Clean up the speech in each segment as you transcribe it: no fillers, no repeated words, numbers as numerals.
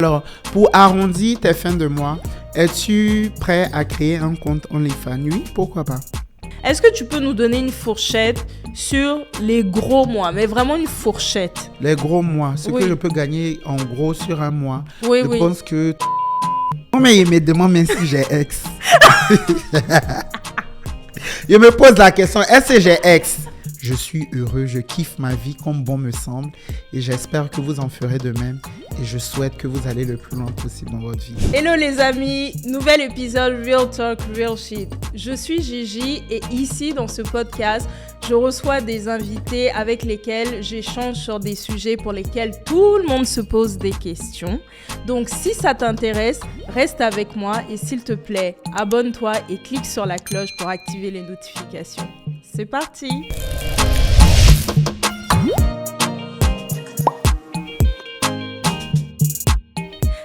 Alors, pour arrondir tes fins de mois, es-tu prêt à créer un compte OnlyFans? Oui, pourquoi pas? Est-ce que tu peux nous donner une fourchette sur les gros mois, mais vraiment une fourchette? Les gros mois, ce Oui. que je peux gagner en gros sur un mois. Oui, je oui. pense que... Non, mais il me demande même si j'ai ex. Je me pose la question, est-ce que j'ai ex? Je suis heureux, je kiffe ma vie comme bon me semble et j'espère que vous en ferez de même et je souhaite que vous allez le plus loin possible dans votre vie. Hello les amis, nouvel épisode Real Talk, Real Shit. Je suis Gigi et ici dans ce podcast, je reçois des invités avec lesquels j'échange sur des sujets pour lesquels tout le monde se pose des questions. Donc si ça t'intéresse, reste avec moi et s'il te plaît, abonne-toi et clique sur la cloche pour activer les notifications. C'est parti!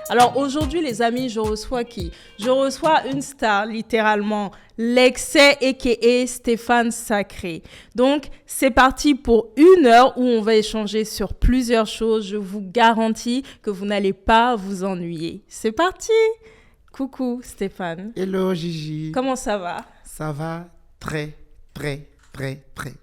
Alors aujourd'hui les amis, je reçois qui? Je reçois une star littéralement, l'excès aka Stéphane Sacré. Donc c'est parti pour 1 heure où on va échanger sur plusieurs choses. Je vous garantis que vous n'allez pas vous ennuyer. C'est parti! Coucou Stéphane. Hello Gigi. Comment ça va? Ça va très.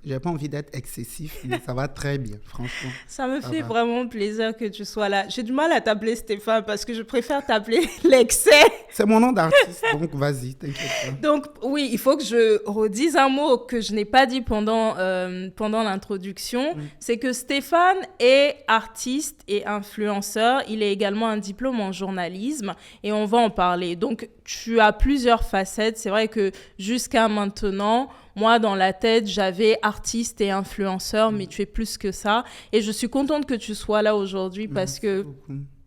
J'ai pas envie d'être excessif, mais ça va très bien, franchement. Ça me fait vraiment plaisir que tu sois là. J'ai du mal à t'appeler Stéphane parce que je préfère t'appeler l'excès. C'est mon nom d'artiste, donc vas-y, t'inquiète pas. Donc oui, il faut que je redise un mot que je n'ai pas dit pendant l'introduction. C'est que Stéphane est artiste et influenceur. Il est également un diplôme en journalisme et on va en parler. Donc tu as plusieurs facettes. C'est vrai que jusqu'à maintenant, moi, dans la tête, j'avais artiste et influenceur, mais tu es plus que ça. Et je suis contente que tu sois là aujourd'hui parce que,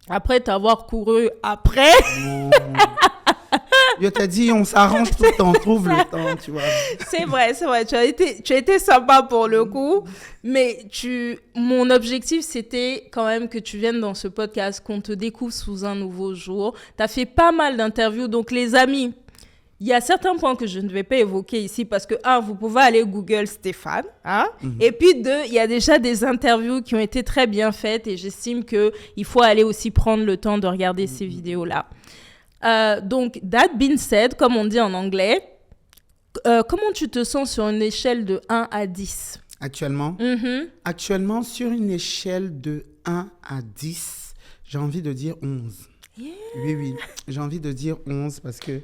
après t'avoir couru après... Je t'ai dit, on s'arrange tout le temps, on trouve le temps, tu vois. C'est vrai. Tu as été sympa pour le coup. Mais mon objectif, c'était quand même que tu viennes dans ce podcast, qu'on te découvre sous un nouveau jour. Tu as fait pas mal d'interviews. Donc, les amis... Il y a certains points que je ne vais pas évoquer ici parce que, vous pouvez aller Google Stéphane. Et puis, 2, il y a déjà des interviews qui ont été très bien faites et j'estime qu'il faut aller aussi prendre le temps de regarder ces vidéos-là. Donc, that being said, comme on dit en anglais, comment tu te sens sur une échelle de 1 à 10? Actuellement, sur une échelle de 1 à 10, j'ai envie de dire 11. Yeah. Oui, j'ai envie de dire 11 parce que...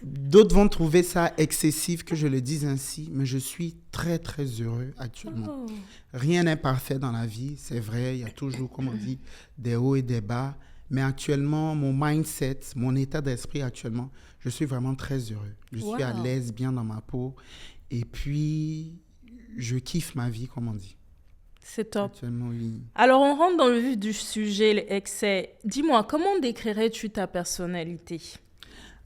D'autres vont trouver ça excessif que je le dise ainsi, mais je suis très heureux actuellement. Rien n'est parfait dans la vie, c'est vrai, il y a toujours, comme on dit, des hauts et des bas. Mais actuellement, mon mindset, mon état d'esprit actuellement, je suis vraiment très heureux. Je suis à l'aise, bien dans ma peau. Et puis, je kiffe ma vie, comme on dit. C'est top. Actuellement, oui. Alors, on rentre dans le vif du sujet, l'excès. Dis-moi, comment décrirais-tu ta personnalité ?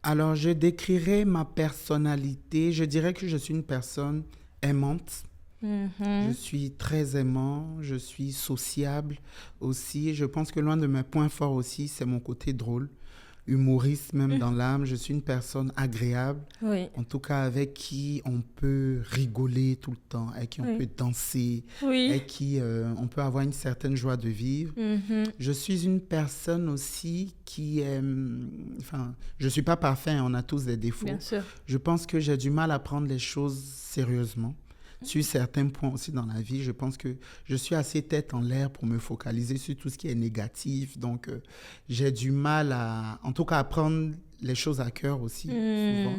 Alors, je décrirais ma personnalité. Je dirais que je suis une personne aimante. Je suis très aimant. Je suis sociable aussi. Je pense que l'un de mes points forts aussi, c'est mon côté drôle. Humoriste même dans l'âme. Je suis une personne agréable. Oui. En tout cas, avec qui on peut rigoler tout le temps, avec qui on peut danser, avec qui on peut avoir une certaine joie de vivre. Je suis une personne aussi qui aime... Enfin, je ne suis pas parfait, on a tous des défauts. Bien sûr. Je pense que j'ai du mal à prendre les choses sérieusement. Sur certains points aussi dans la vie, je pense que je suis assez tête en l'air pour me focaliser sur tout ce qui est négatif. Donc, j'ai du mal en tout cas, à prendre les choses à cœur aussi, souvent.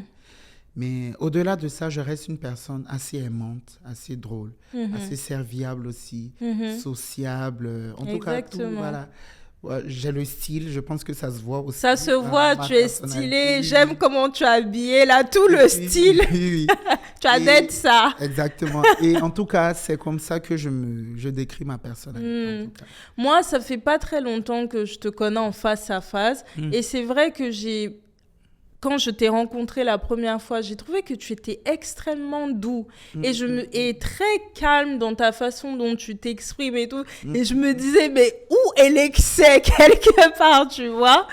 Mais au-delà de ça, je reste une personne assez aimante, assez drôle, assez serviable aussi, sociable. En tout cas, tout, voilà. Ouais, j'ai le style, je pense que ça se voit aussi. Ça se voit, tu es stylé. J'aime comment tu es habillé, là, tout le style. Oui. Tu as d'être ça. Exactement. Et en tout cas, c'est comme ça que je décris ma personnalité. En tout cas. Moi, ça fait pas très longtemps que je te connais en face à face. Et c'est vrai que quand je t'ai rencontré la première fois, j'ai trouvé que tu étais extrêmement doux et très calme dans ta façon dont tu t'exprimes et tout. Et je me disais, mais où est l'excès quelque part, tu vois?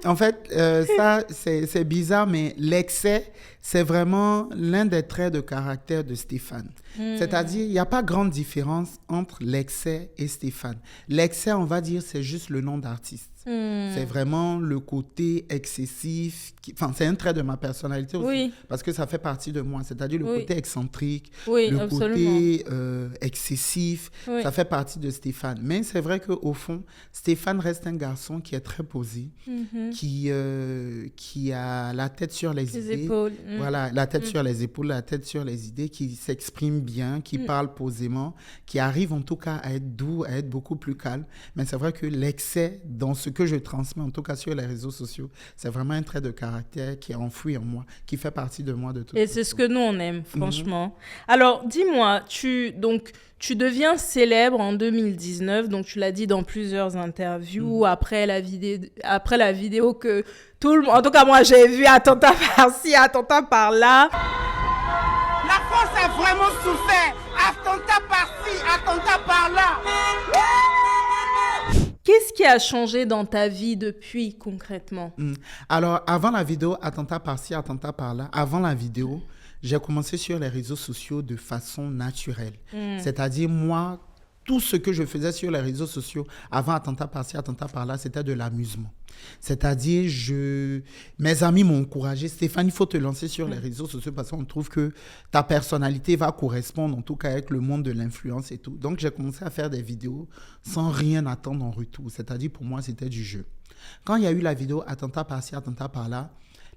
En fait, ça, c'est bizarre, mais l'excès, c'est vraiment l'un des traits de caractère de Stéphane. C'est-à-dire, il n'y a pas grande différence entre l'excès et Stéphane. L'excès, on va dire, c'est juste le nom d'artiste. C'est vraiment le côté excessif. Enfin, c'est un trait de ma personnalité aussi. Parce que ça fait partie de moi. C'est-à-dire le côté excentrique, le côté excessif. Ça fait partie de Stéphane. Mais c'est vrai qu'au fond, Stéphane reste un garçon qui est très posé, qui a la tête sur les idées. Épaules. Voilà, la tête sur les épaules, la tête sur les idées, qui s'exprime bien, qui parle posément, qui arrive en tout cas à être doux, à être beaucoup plus calme. Mais c'est vrai que l'excès dans ce que je transmets, en tout cas sur les réseaux sociaux, c'est vraiment un trait de caractère qui est enfoui en moi, qui fait partie de moi de toute façon. Et c'est ce que nous, on aime, franchement. Alors, dis-moi, tu deviens célèbre en 2019, donc tu l'as dit dans plusieurs interviews, après la vidéo que tout le monde... En tout cas, moi, j'ai vu attentat par-ci, attentat par-là. La France a vraiment souffert. Attentat par-ci, attentat par-là. Qu'est-ce qui a changé dans ta vie depuis, concrètement? Alors, avant la vidéo, attentat par-ci, attentat par-là, avant la vidéo, j'ai commencé sur les réseaux sociaux de façon naturelle. C'est-à-dire, moi, tout ce que je faisais sur les réseaux sociaux avant attentat par-ci, attentat par-là, c'était de l'amusement. C'est-à-dire, mes amis m'ont encouragé. Stéphane, il faut te lancer sur les réseaux sociaux parce qu'on trouve que ta personnalité va correspondre, en tout cas avec le monde de l'influence et tout. Donc, j'ai commencé à faire des vidéos sans rien attendre en retour. C'est-à-dire, pour moi, c'était du jeu. Quand il y a eu la vidéo attentat par-ci, attentat par-là,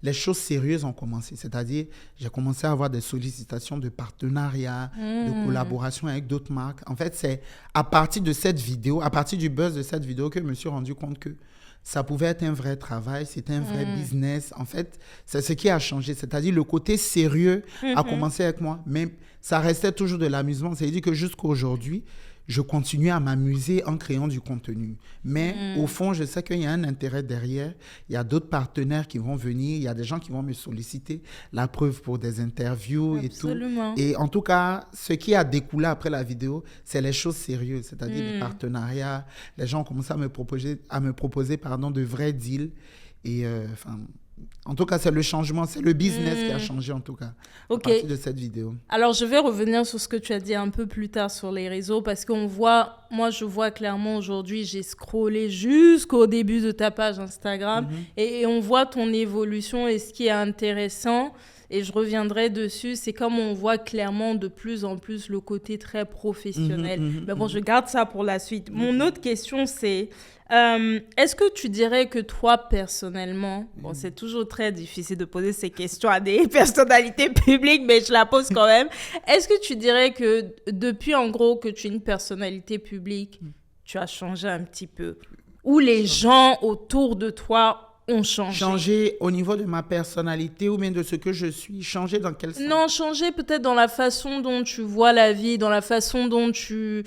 les choses sérieuses ont commencé. C'est-à-dire, j'ai commencé à avoir des sollicitations de partenariat, de collaboration avec d'autres marques. En fait, c'est à partir de cette vidéo, à partir du buzz de cette vidéo que je me suis rendu compte que ça pouvait être un vrai travail, c'était un vrai business. En fait, c'est ce qui a changé. C'est-à-dire, le côté sérieux a commencé avec moi, mais ça restait toujours de l'amusement. C'est-à-dire que jusqu'à aujourd'hui, je continue à m'amuser en créant du contenu. Mais au fond, je sais qu'il y a un intérêt derrière. Il y a d'autres partenaires qui vont venir. Il y a des gens qui vont me solliciter. La preuve pour des interviews et tout. Et en tout cas, ce qui a découlé après la vidéo, c'est les choses sérieuses. C'est-à-dire les partenariats. Les gens ont commencé à me proposer de vrais deals. Et en tout cas, c'est le changement, c'est le business qui a changé en tout cas à partir de cette vidéo. Alors, je vais revenir sur ce que tu as dit un peu plus tard sur les réseaux parce moi, je vois clairement aujourd'hui, j'ai scrollé jusqu'au début de ta page Instagram et on voit ton évolution et ce qui est intéressant, et je reviendrai dessus, c'est comme on voit clairement de plus en plus le côté très professionnel. Mais bon, je garde ça pour la suite. Mon autre question, c'est... est-ce que tu dirais que toi, personnellement, bon, c'est toujours très difficile de poser ces questions à des personnalités publiques, mais je la pose quand même. Est-ce que tu dirais que depuis, en gros, que tu es une personnalité publique, tu as changé un petit peu? Ou les gens autour de toi ont changé? Changer au niveau de ma personnalité ou bien de ce que je suis? Changer dans quel sens? Non, changer peut-être dans la façon dont tu vois la vie, dans la façon dont tu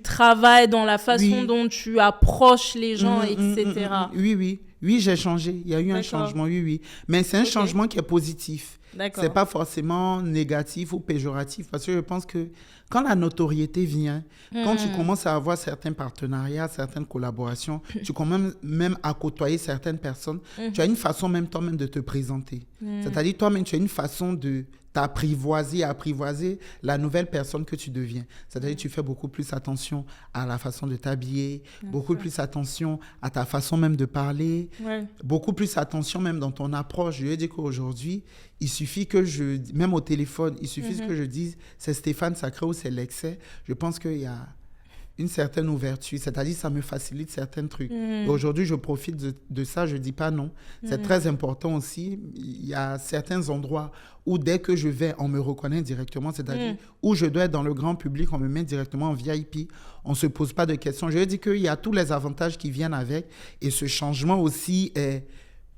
travailles, dans la façon dont tu approches les gens, etc. Oui, j'ai changé. Il y a eu un changement, oui. Mais c'est un changement qui est positif. D'accord. C'est pas forcément négatif ou péjoratif parce que je pense que quand la notoriété vient, quand tu commences à avoir certains partenariats, certaines collaborations, tu commences même à côtoyer certaines personnes, tu as une façon même toi-même de te présenter. C'est-à-dire toi-même, tu as une façon de apprivoiser la nouvelle personne que tu deviens. C'est-à-dire tu fais beaucoup plus attention à la façon de t'habiller, beaucoup plus attention à ta façon même de parler, beaucoup plus attention même dans ton approche. Je lui ai dit qu'aujourd'hui, il suffit que même au téléphone, il suffit que je dise c'est Stéphane Sacré ou c'est l'excès. Je pense qu'il y a une certaine ouverture, c'est-à-dire ça me facilite certains trucs. Aujourd'hui, je profite de ça, je ne dis pas non. C'est très important aussi. Il y a certains endroits où dès que je vais, on me reconnaît directement, c'est-à-dire où je dois être dans le grand public, on me met directement en VIP, on ne se pose pas de questions. Je dis qu'il y a tous les avantages qui viennent avec et ce changement aussi est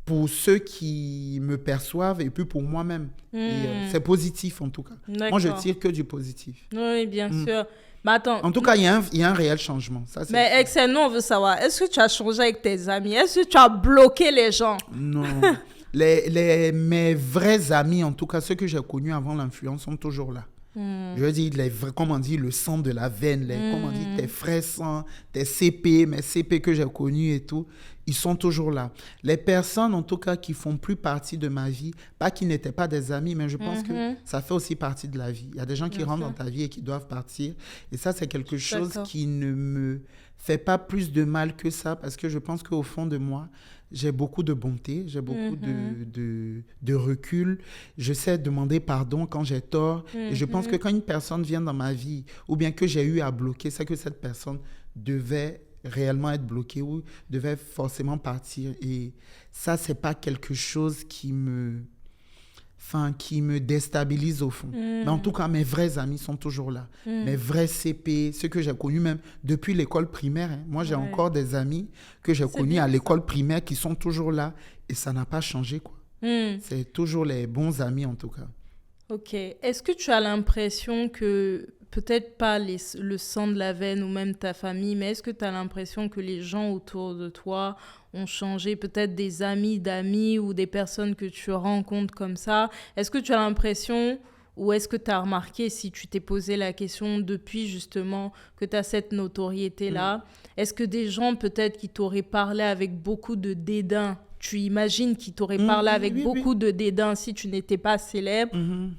pour ceux qui me perçoivent et puis pour moi-même. Et, c'est positif en tout cas. D'accord. Moi, je tire que du positif. Oui, bien sûr. Mais attends. En tout cas, il y a un réel changement. Ça, mais Excel, nous, on veut savoir, est-ce que tu as changé avec tes amis? Est-ce que tu as bloqué les gens? Non. Mes vrais amis, en tout cas ceux que j'ai connus avant l'influence, sont toujours là. Je veux dire, comme on dit, le sang de la veine, comme on dit, tes frères sang, tes CP, mes CP que j'ai connus et tout, ils sont toujours là. Les personnes, en tout cas, qui font plus partie de ma vie, pas qui n'étaient pas des amis, mais je pense que ça fait aussi partie de la vie. Il y a des gens qui rentrent dans ta vie et qui doivent partir. Et ça, c'est quelque chose qui ne me fait pas plus de mal que ça, parce que je pense qu'au fond de moi, j'ai beaucoup de bonté, j'ai beaucoup de recul. Je sais demander pardon quand j'ai tort. Et je pense que quand une personne vient dans ma vie, ou bien que j'ai eu à bloquer, c'est que cette personne devait réellement être bloquée ou devait forcément partir. Et ça, c'est pas quelque chose qui me déstabilise au fond. Mais en tout cas, mes vrais amis sont toujours là. Mes vrais CP, ceux que j'ai connus même depuis l'école primaire. Hein. Moi, j'ai encore des amis que j'ai connus à l'école primaire qui sont toujours là et ça n'a pas changé, quoi. C'est toujours les bons amis, en tout cas. Ok. Est-ce que tu as l'impression que, peut-être pas le sang de la veine ou même ta famille, mais est-ce que tu as l'impression que les gens autour de toi ont changé, peut-être des amis d'amis ou des personnes que tu rencontres comme ça? Est-ce que tu as l'impression, ou est-ce que tu as remarqué, si tu t'es posé la question depuis justement que tu as cette notoriété-là, est-ce que des gens peut-être qui t'auraient parlé avec beaucoup de dédain, tu imagines qu'ils t'auraient parlé avec beaucoup de dédain si tu n'étais pas célèbre,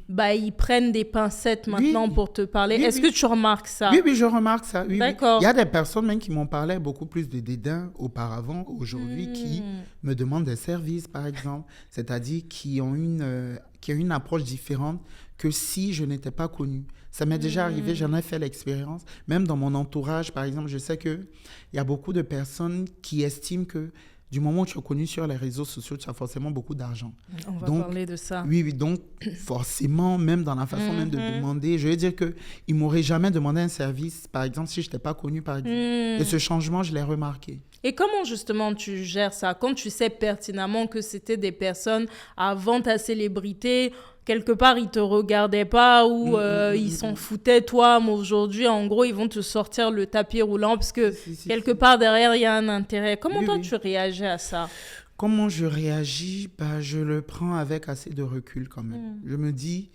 bah ils prennent des pincettes maintenant pour te parler. Est-ce que tu remarques ça? Oui, je remarque ça. Oui, D'accord. Il y a des personnes même qui m'ont parlé beaucoup plus de dédain auparavant, aujourd'hui, qui me demandent des services, par exemple, c'est-à-dire qui ont une approche différente que si je n'étais pas connue. Ça m'est déjà arrivé, j'en ai fait l'expérience. Même dans mon entourage, par exemple, je sais qu'il y a beaucoup de personnes qui estiment que du moment où tu es connu sur les réseaux sociaux, tu as forcément beaucoup d'argent. On va parler de ça. Oui, donc forcément, même dans la façon même de demander, je veux dire qu'ils ne m'auraient jamais demandé un service, par exemple, si je n'étais pas connu, par exemple. Et ce changement, je l'ai remarqué. Et comment justement tu gères ça? Quand tu sais pertinemment que c'était des personnes avant ta célébrité, quelque part, ils te regardaient pas ou ils s'en foutaient, toi, mais aujourd'hui, en gros, ils vont te sortir le tapis roulant parce que quelque part, derrière, il y a un intérêt. Comment tu réagis à ça? Comment je réagis? Je le prends avec assez de recul quand même. Je me dis,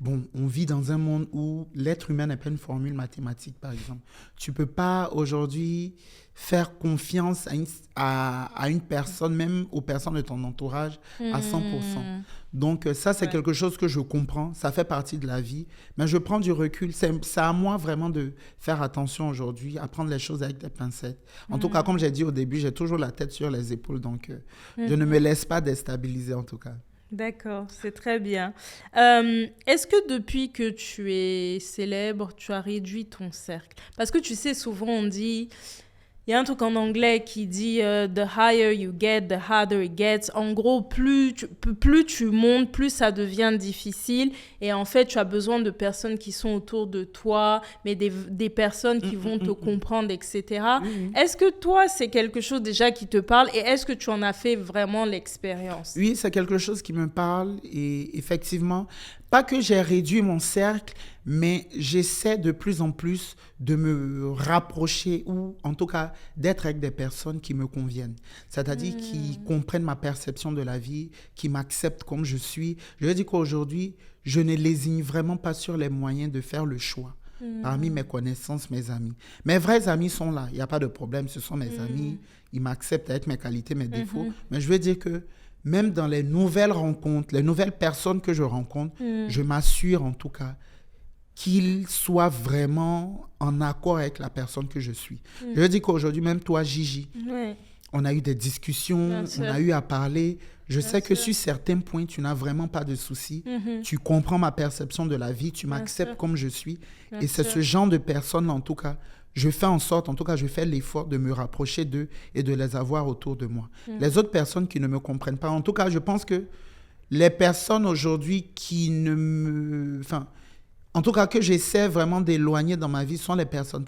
bon, on vit dans un monde où l'être humain n'est pas une formule mathématique, par exemple. Tu peux pas aujourd'hui faire confiance à une personne, même aux personnes de ton entourage, à 100%. Donc ça, c'est quelque chose que je comprends. Ça fait partie de la vie. Mais je prends du recul. C'est à moi vraiment de faire attention aujourd'hui, à prendre les choses avec des pincettes. En tout cas, comme j'ai dit au début, j'ai toujours la tête sur les épaules. Donc, je ne me laisse pas déstabiliser, en tout cas. D'accord, c'est très bien. Est-ce que depuis que tu es célèbre, tu as réduit ton cercle? Parce que tu sais, souvent on dit... Il y a un truc en anglais qui dit the higher you get, the harder it gets. En gros, plus tu montes, plus ça devient difficile. Et en fait, tu as besoin de personnes qui sont autour de toi, mais des personnes qui vont te comprendre, etc. Est-ce que toi, c'est quelque chose déjà qui te parle et est-ce que tu en as fait vraiment l'expérience? Oui, c'est quelque chose qui me parle et effectivement, pas que j'ai réduit mon cercle, mais j'essaie de plus en plus de me rapprocher ou en tout cas d'être avec des personnes qui me conviennent. C'est-à-dire qui comprennent ma perception de la vie, qui m'acceptent comme je suis. Je veux dire qu'aujourd'hui, je ne lésigne vraiment pas sur les moyens de faire le choix. Parmi mes connaissances, mes amis. Mes vrais amis sont là, il n'y a pas de problème, ce sont mes amis, ils m'acceptent avec mes qualités, mes défauts. Mais je veux dire que même dans les nouvelles rencontres, les nouvelles personnes que je rencontre, je m'assure en tout cas qu'ils soient vraiment en accord avec la personne que je suis. Je veux dire qu'aujourd'hui, même toi, Gigi, on a eu des discussions, on a eu à parler. Je sais que sur certains points, tu n'as vraiment pas de soucis. Tu comprends ma perception de la vie, tu m'acceptes comme je suis. Et c'est ce genre de personnes, en tout cas, je fais en sorte, en tout cas, je fais l'effort de me rapprocher d'eux et de les avoir autour de moi. Les autres personnes qui ne me comprennent pas, en tout cas, je pense que les personnes aujourd'hui qui ne me... Enfin, en tout cas, que j'essaie vraiment d'éloigner dans ma vie, ce sont les personnes,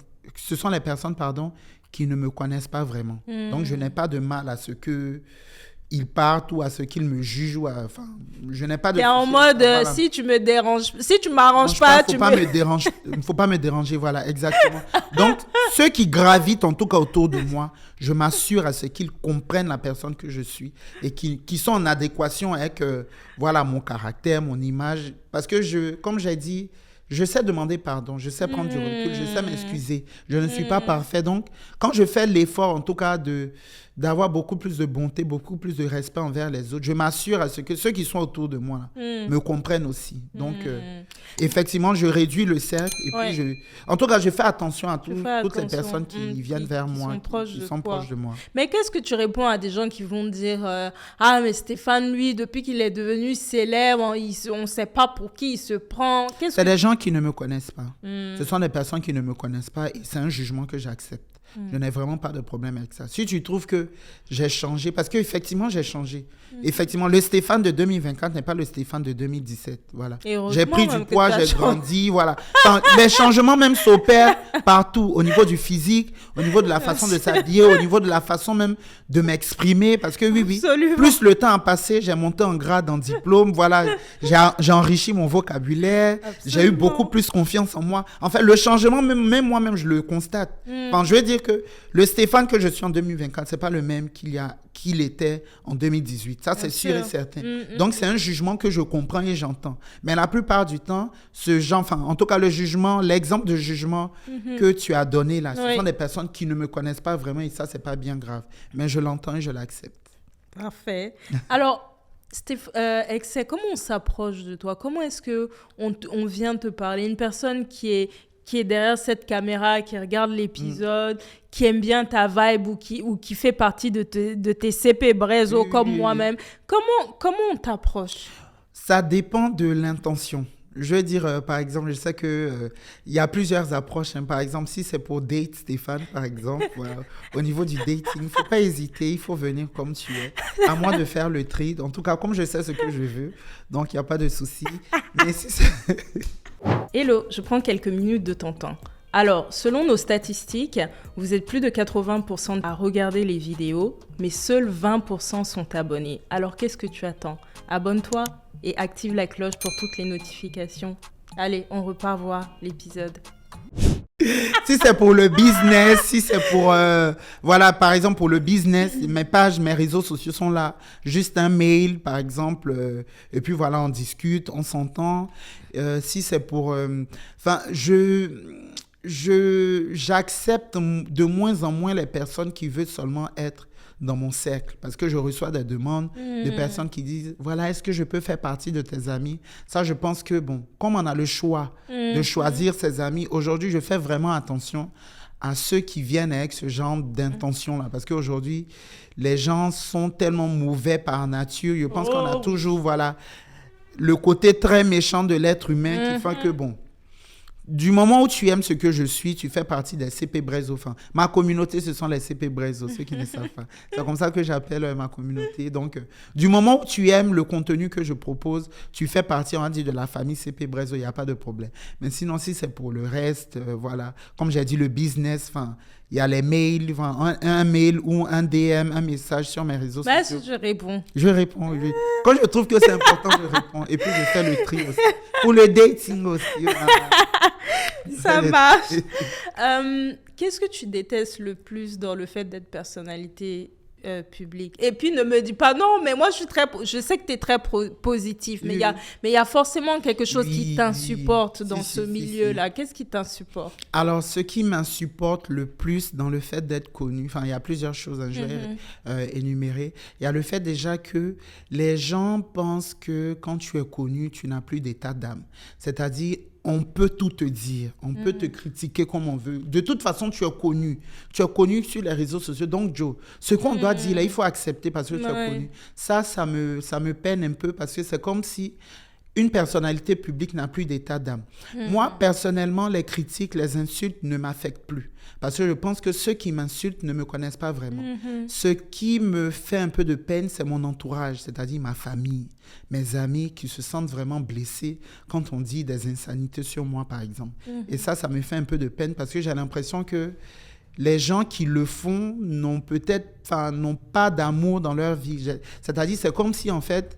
qui ne me connaissent pas vraiment. Donc, je n'ai pas de mal à ce qu'ils partent ou à ce qu'ils me jugent. Enfin, je n'ai pas de... T'es en mode, voilà. Si tu me déranges, si tu m'arranges pas, il ne faut pas me déranger, voilà, exactement. Donc, ceux qui gravitent en tout cas autour de moi, je m'assure à ce qu'ils comprennent la personne que je suis et qui sont en adéquation avec voilà, mon caractère, mon image. Parce que, comme j'ai dit, je sais demander pardon, je sais prendre du recul, je sais m'excuser. Je ne suis pas parfait. Donc, quand je fais l'effort, en tout cas, d'avoir beaucoup plus de bonté, beaucoup plus de respect envers les autres. Je m'assure à ce que ceux qui sont autour de moi là, me comprennent aussi. Donc, effectivement, je réduis le cercle. Et puis, en tout cas, je fais attention à toutes les personnes qui viennent vers moi, qui sont proches de moi. Mais qu'est-ce que tu réponds à des gens qui vont dire ah, mais Stéphane, lui, depuis qu'il est devenu célèbre, on ne sait pas pour qui il se prend. C'est des gens qui ne me connaissent pas. Ce sont des personnes qui ne me connaissent pas et c'est un jugement que j'accepte. Je n'ai vraiment pas de problème avec ça. Si tu trouves que j'ai changé, parce qu'effectivement, j'ai changé. Effectivement, le Stéphane de 2024 n'est pas le Stéphane de 2017. Voilà. J'ai pris du poids, j'ai grandi. Voilà. Enfin, les changements même s'opèrent partout, au niveau du physique, au niveau de la façon de s'habiller, au niveau de la façon même de m'exprimer. Parce que oui, plus le temps a passé, j'ai monté en grade, en diplôme. Voilà. J'ai enrichi mon vocabulaire. J'ai eu beaucoup plus confiance en moi. En fait, le changement, même moi-même, je le constate. Enfin, je veux dire que le Stéphane que je suis en 2024, c'est pas le même qu'il était en 2018. Ça, c'est sûr et certain. Donc, c'est un jugement que je comprends et j'entends. Mais la plupart du temps, en tout cas, l'exemple de jugement que tu as donné là, ce sont des personnes qui ne me connaissent pas vraiment et ça, c'est pas bien grave. Mais je l'entends et je l'accepte. Parfait. Alors, Excès, comment on s'approche de toi? Comment est-ce qu'on vient te parler? Une personne qui est derrière cette caméra, qui regarde l'épisode, qui aime bien ta vibe ou qui fait partie de tes CP Brezo comme moi-même. Comment on t'approche? Ça dépend de l'intention. Je veux dire, par exemple, je sais qu'il y a plusieurs approches. Par exemple, si c'est pour date Stéphane, par exemple, au niveau du dating, il ne faut pas hésiter, il faut venir comme tu es. À moi de faire le tri. En tout cas, comme je sais ce que je veux, donc il n'y a pas de souci. Mais si c'est... Hello, je prends quelques minutes de ton temps. Alors, selon nos statistiques, vous êtes plus de 80% à regarder les vidéos, mais seuls 20% sont abonnés. Alors, qu'est-ce que tu attends? Abonne-toi et active la cloche pour toutes les notifications. Allez, on repart voir l'épisode. Si c'est pour le business, si c'est pour, par exemple, pour le business, mes pages, mes réseaux sociaux sont là. Juste un mail, par exemple, et puis voilà, on discute, on s'entend. Si c'est pour... j'accepte de moins en moins les personnes qui veulent seulement être dans mon cercle, parce que je reçois des demandes de personnes qui disent, voilà, est-ce que je peux faire partie de tes amis? Ça, je pense que, comme on a le choix de choisir ses amis, aujourd'hui, je fais vraiment attention à ceux qui viennent avec ce genre d'intention-là, parce qu'aujourd'hui, les gens sont tellement mauvais par nature. Je pense qu'on a toujours, le côté très méchant de l'être humain qui fait que, du moment où tu aimes ce que je suis, tu fais partie des CP Brezo. Enfin, ma communauté, ce sont les CP Brezo, ceux qui ne savent pas. C'est comme ça que j'appelle ma communauté. Donc, du moment où tu aimes le contenu que je propose, tu fais partie, on va dire, de la famille CP Brezo, il n'y a pas de problème. Mais sinon, si c'est pour le reste, comme j'ai dit, le business, il y a les mails, un mail ou un DM, un message sur mes réseaux sociaux. Je réponds. Je réponds, oui. Quand je trouve que c'est important, je réponds. Et puis, je fais le tri aussi. Pour le dating aussi. Ça marche. Qu'est-ce que tu détestes le plus dans le fait d'être personnalité publique? Et puis, ne me dis pas non, mais moi, je sais que tu es très positif, mais il y a forcément quelque chose qui t'insupporte dans ce milieu-là. Qu'est-ce qui t'insupporte? Alors, ce qui m'insupporte le plus dans le fait d'être connu, il y a plusieurs choses, je vais énumérer. Il y a le fait déjà que les gens pensent que quand tu es connu, tu n'as plus d'état d'âme. C'est-à-dire, on peut tout te dire, on peut te critiquer comme on veut. De toute façon, tu es connu. Tu es connu sur les réseaux sociaux. Donc, Joe, ce qu'on doit dire là, il faut accepter parce que tu es connu. Ça me peine un peu parce que c'est comme si une personnalité publique n'a plus d'état d'âme. Moi, personnellement, les critiques, les insultes ne m'affectent plus. Parce que je pense que ceux qui m'insultent ne me connaissent pas vraiment. Ce qui me fait un peu de peine, c'est mon entourage, c'est-à-dire ma famille, mes amis qui se sentent vraiment blessés quand on dit des insanités sur moi, par exemple. Et ça me fait un peu de peine parce que j'ai l'impression que les gens qui le font n'ont pas d'amour dans leur vie. C'est-à-dire, c'est comme si, en fait,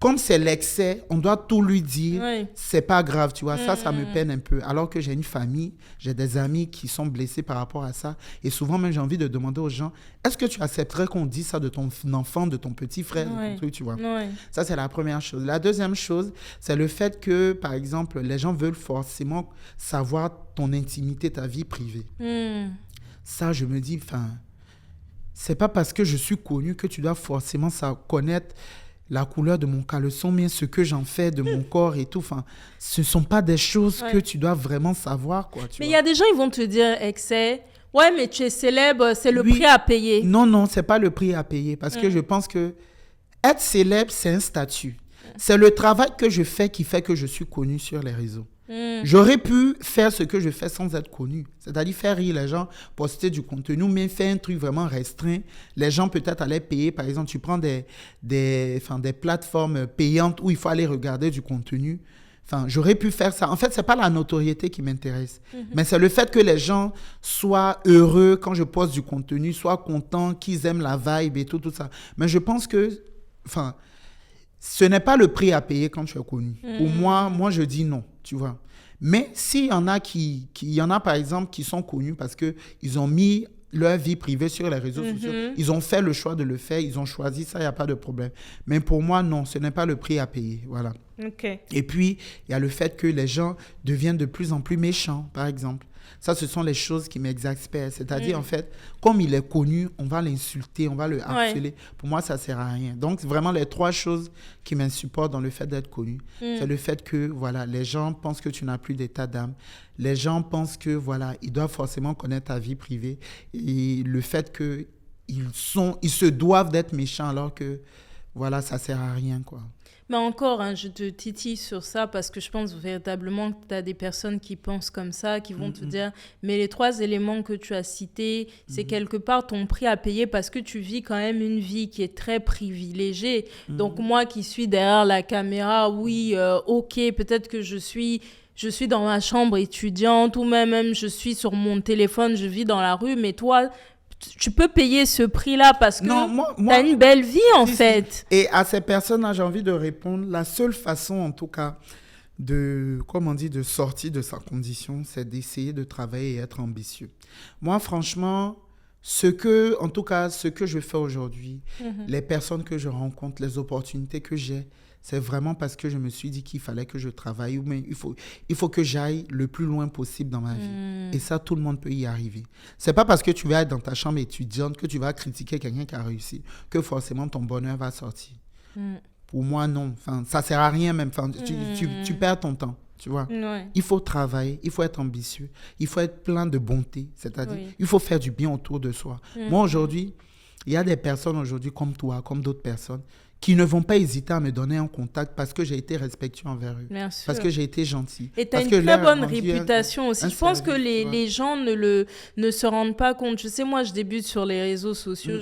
comme c'est l'excès, on doit tout lui dire, c'est pas grave, tu vois, ça me peine un peu. Alors que j'ai une famille, j'ai des amis qui sont blessés par rapport à ça. Et souvent, même, j'ai envie de demander aux gens, est-ce que tu accepterais qu'on dise ça de ton enfant, de ton petit frère, de ton truc, tu vois? Ça, c'est la première chose. La deuxième chose, c'est le fait que, par exemple, les gens veulent forcément savoir ton intimité, ta vie privée. Ça, je me dis, c'est pas parce que je suis connu que tu dois forcément connaître la couleur de mon caleçon, mais ce que j'en fais de mon corps et tout. Enfin, ce sont pas des choses que tu dois vraiment savoir, quoi. Mais il y a des gens, ils vont te dire, excès, ouais, mais tu es célèbre, c'est le prix à payer. Non, c'est pas le prix à payer, parce que je pense que être célèbre, c'est un statut. C'est le travail que je fais qui fait que je suis connu sur les réseaux. J'aurais pu faire ce que je fais sans être connu. C'est-à-dire faire rire les gens, poster du contenu, mais faire un truc vraiment restreint. Les gens peut-être allaient payer. Par exemple, tu prends des plateformes payantes où il faut aller regarder du contenu. Enfin, j'aurais pu faire ça. En fait, c'est pas la notoriété qui m'intéresse. Mais c'est le fait que les gens soient heureux quand je poste du contenu, soient contents, qu'ils aiment la vibe et tout ça. Mais je pense que... Enfin, ce n'est pas le prix à payer quand tu es connu. Pour moi, je dis non, tu vois. Mais s'il y en a y en a par exemple qui sont connus parce qu'ils ont mis leur vie privée sur les réseaux sociaux, ils ont fait le choix de le faire, ils ont choisi ça, il n'y a pas de problème. Mais pour moi, non, ce n'est pas le prix à payer, voilà. Okay. Et puis, il y a le fait que les gens deviennent de plus en plus méchants, par exemple. Ça, ce sont les choses qui m'exaspèrent. C'est-à-dire, en fait, comme il est connu, on va l'insulter, on va le harceler. Pour moi, ça ne sert à rien. Donc, vraiment, les 3 choses qui m'insupportent dans le fait d'être connu, c'est le fait que, voilà, les gens pensent que tu n'as plus d'état d'âme. Les gens pensent que, voilà, ils doivent forcément connaître ta vie privée. Et le fait qu'ils se doivent d'être méchants alors que, voilà, ça ne sert à rien, quoi. Mais encore, je te titille sur ça parce que je pense véritablement que tu as des personnes qui pensent comme ça, qui vont te dire, mais les 3 éléments que tu as cités, c'est quelque part ton prix à payer parce que tu vis quand même une vie qui est très privilégiée. Donc moi qui suis derrière la caméra, oui, ok, peut-être que je suis dans ma chambre étudiante ou même je suis sur mon téléphone, je vis dans la rue, mais toi... Tu peux payer ce prix-là parce que tu as une belle vie, en fait. Et à ces personnes-là, j'ai envie de répondre, la seule façon, en tout cas, de sortir de sa condition, c'est d'essayer de travailler et être ambitieux. Moi, franchement, ce que je fais aujourd'hui, les personnes que je rencontre, les opportunités que j'ai, c'est vraiment parce que je me suis dit qu'il fallait que je travaille, mais il faut que j'aille le plus loin possible dans ma vie. Et ça, tout le monde peut y arriver. C'est pas parce que tu vas être dans ta chambre étudiante que tu vas critiquer quelqu'un qui a réussi que forcément ton bonheur va sortir. Pour moi, non. Enfin, ça sert à rien même. Enfin, tu perds ton temps. Tu vois, il faut travailler, il faut être ambitieux, il faut être plein de bonté. C'est-à-dire, il faut faire du bien autour de soi. Moi, aujourd'hui, il y a des personnes aujourd'hui comme toi, comme d'autres personnes, qui ne vont pas hésiter à me donner un contact parce que j'ai été respectueux envers eux. Bien sûr. Parce que j'ai été gentil. Et tu as une très bonne réputation aussi. Je pense que les gens ne se rendent pas compte. Je sais, moi, je débute sur les réseaux sociaux.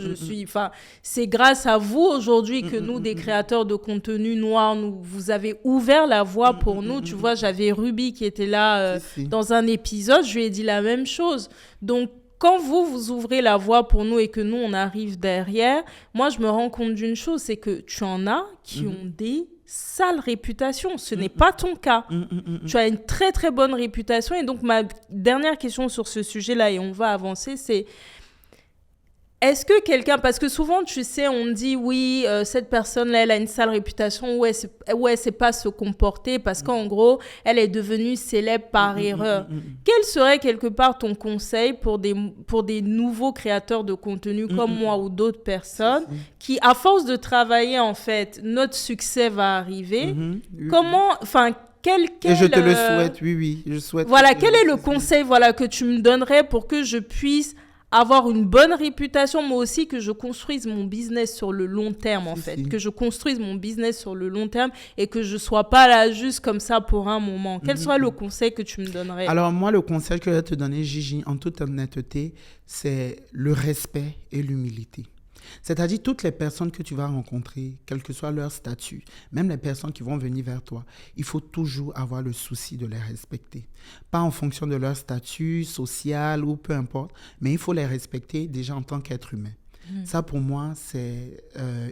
C'est grâce à vous aujourd'hui que nous, des créateurs de contenu noir, vous avez ouvert la voie pour nous. Tu vois, j'avais Ruby qui était là dans un épisode. Je lui ai dit la même chose. Donc, quand vous ouvrez la voie pour nous et que nous, on arrive derrière, moi, je me rends compte d'une chose, c'est que tu en as qui ont des sales réputations. Ce n'est pas ton cas. Tu as une très, très bonne réputation. Et donc, ma dernière question sur ce sujet-là, et on va avancer, c'est... Est-ce que quelqu'un... Parce que souvent, tu sais, on dit, oui, cette personne-là, elle a une sale réputation, ou elle sait pas se comporter parce qu'en gros, elle est devenue célèbre par erreur. Quel serait quelque part ton conseil pour des nouveaux créateurs de contenu comme moi ou d'autres personnes qui, à force de travailler, en fait, notre succès va arriver? Comment... Enfin, et je te le souhaite, oui, je souhaite. Voilà, quel est le conseil que tu me donnerais pour que je puisse avoir une bonne réputation, mais aussi que je construise mon business sur le long terme, que je construise mon business sur le long terme et que je sois pas là juste comme ça pour un moment. Quel serait le conseil que tu me donnerais? Alors moi, le conseil que je vais te donner, Gigi, en toute honnêteté, c'est le respect et l'humilité. C'est-à-dire toutes les personnes que tu vas rencontrer, quel que soit leur statut, même les personnes qui vont venir vers toi, il faut toujours avoir le souci de les respecter. Pas en fonction de leur statut social ou peu importe, mais il faut les respecter déjà en tant qu'être humain. Ça, pour moi, c'est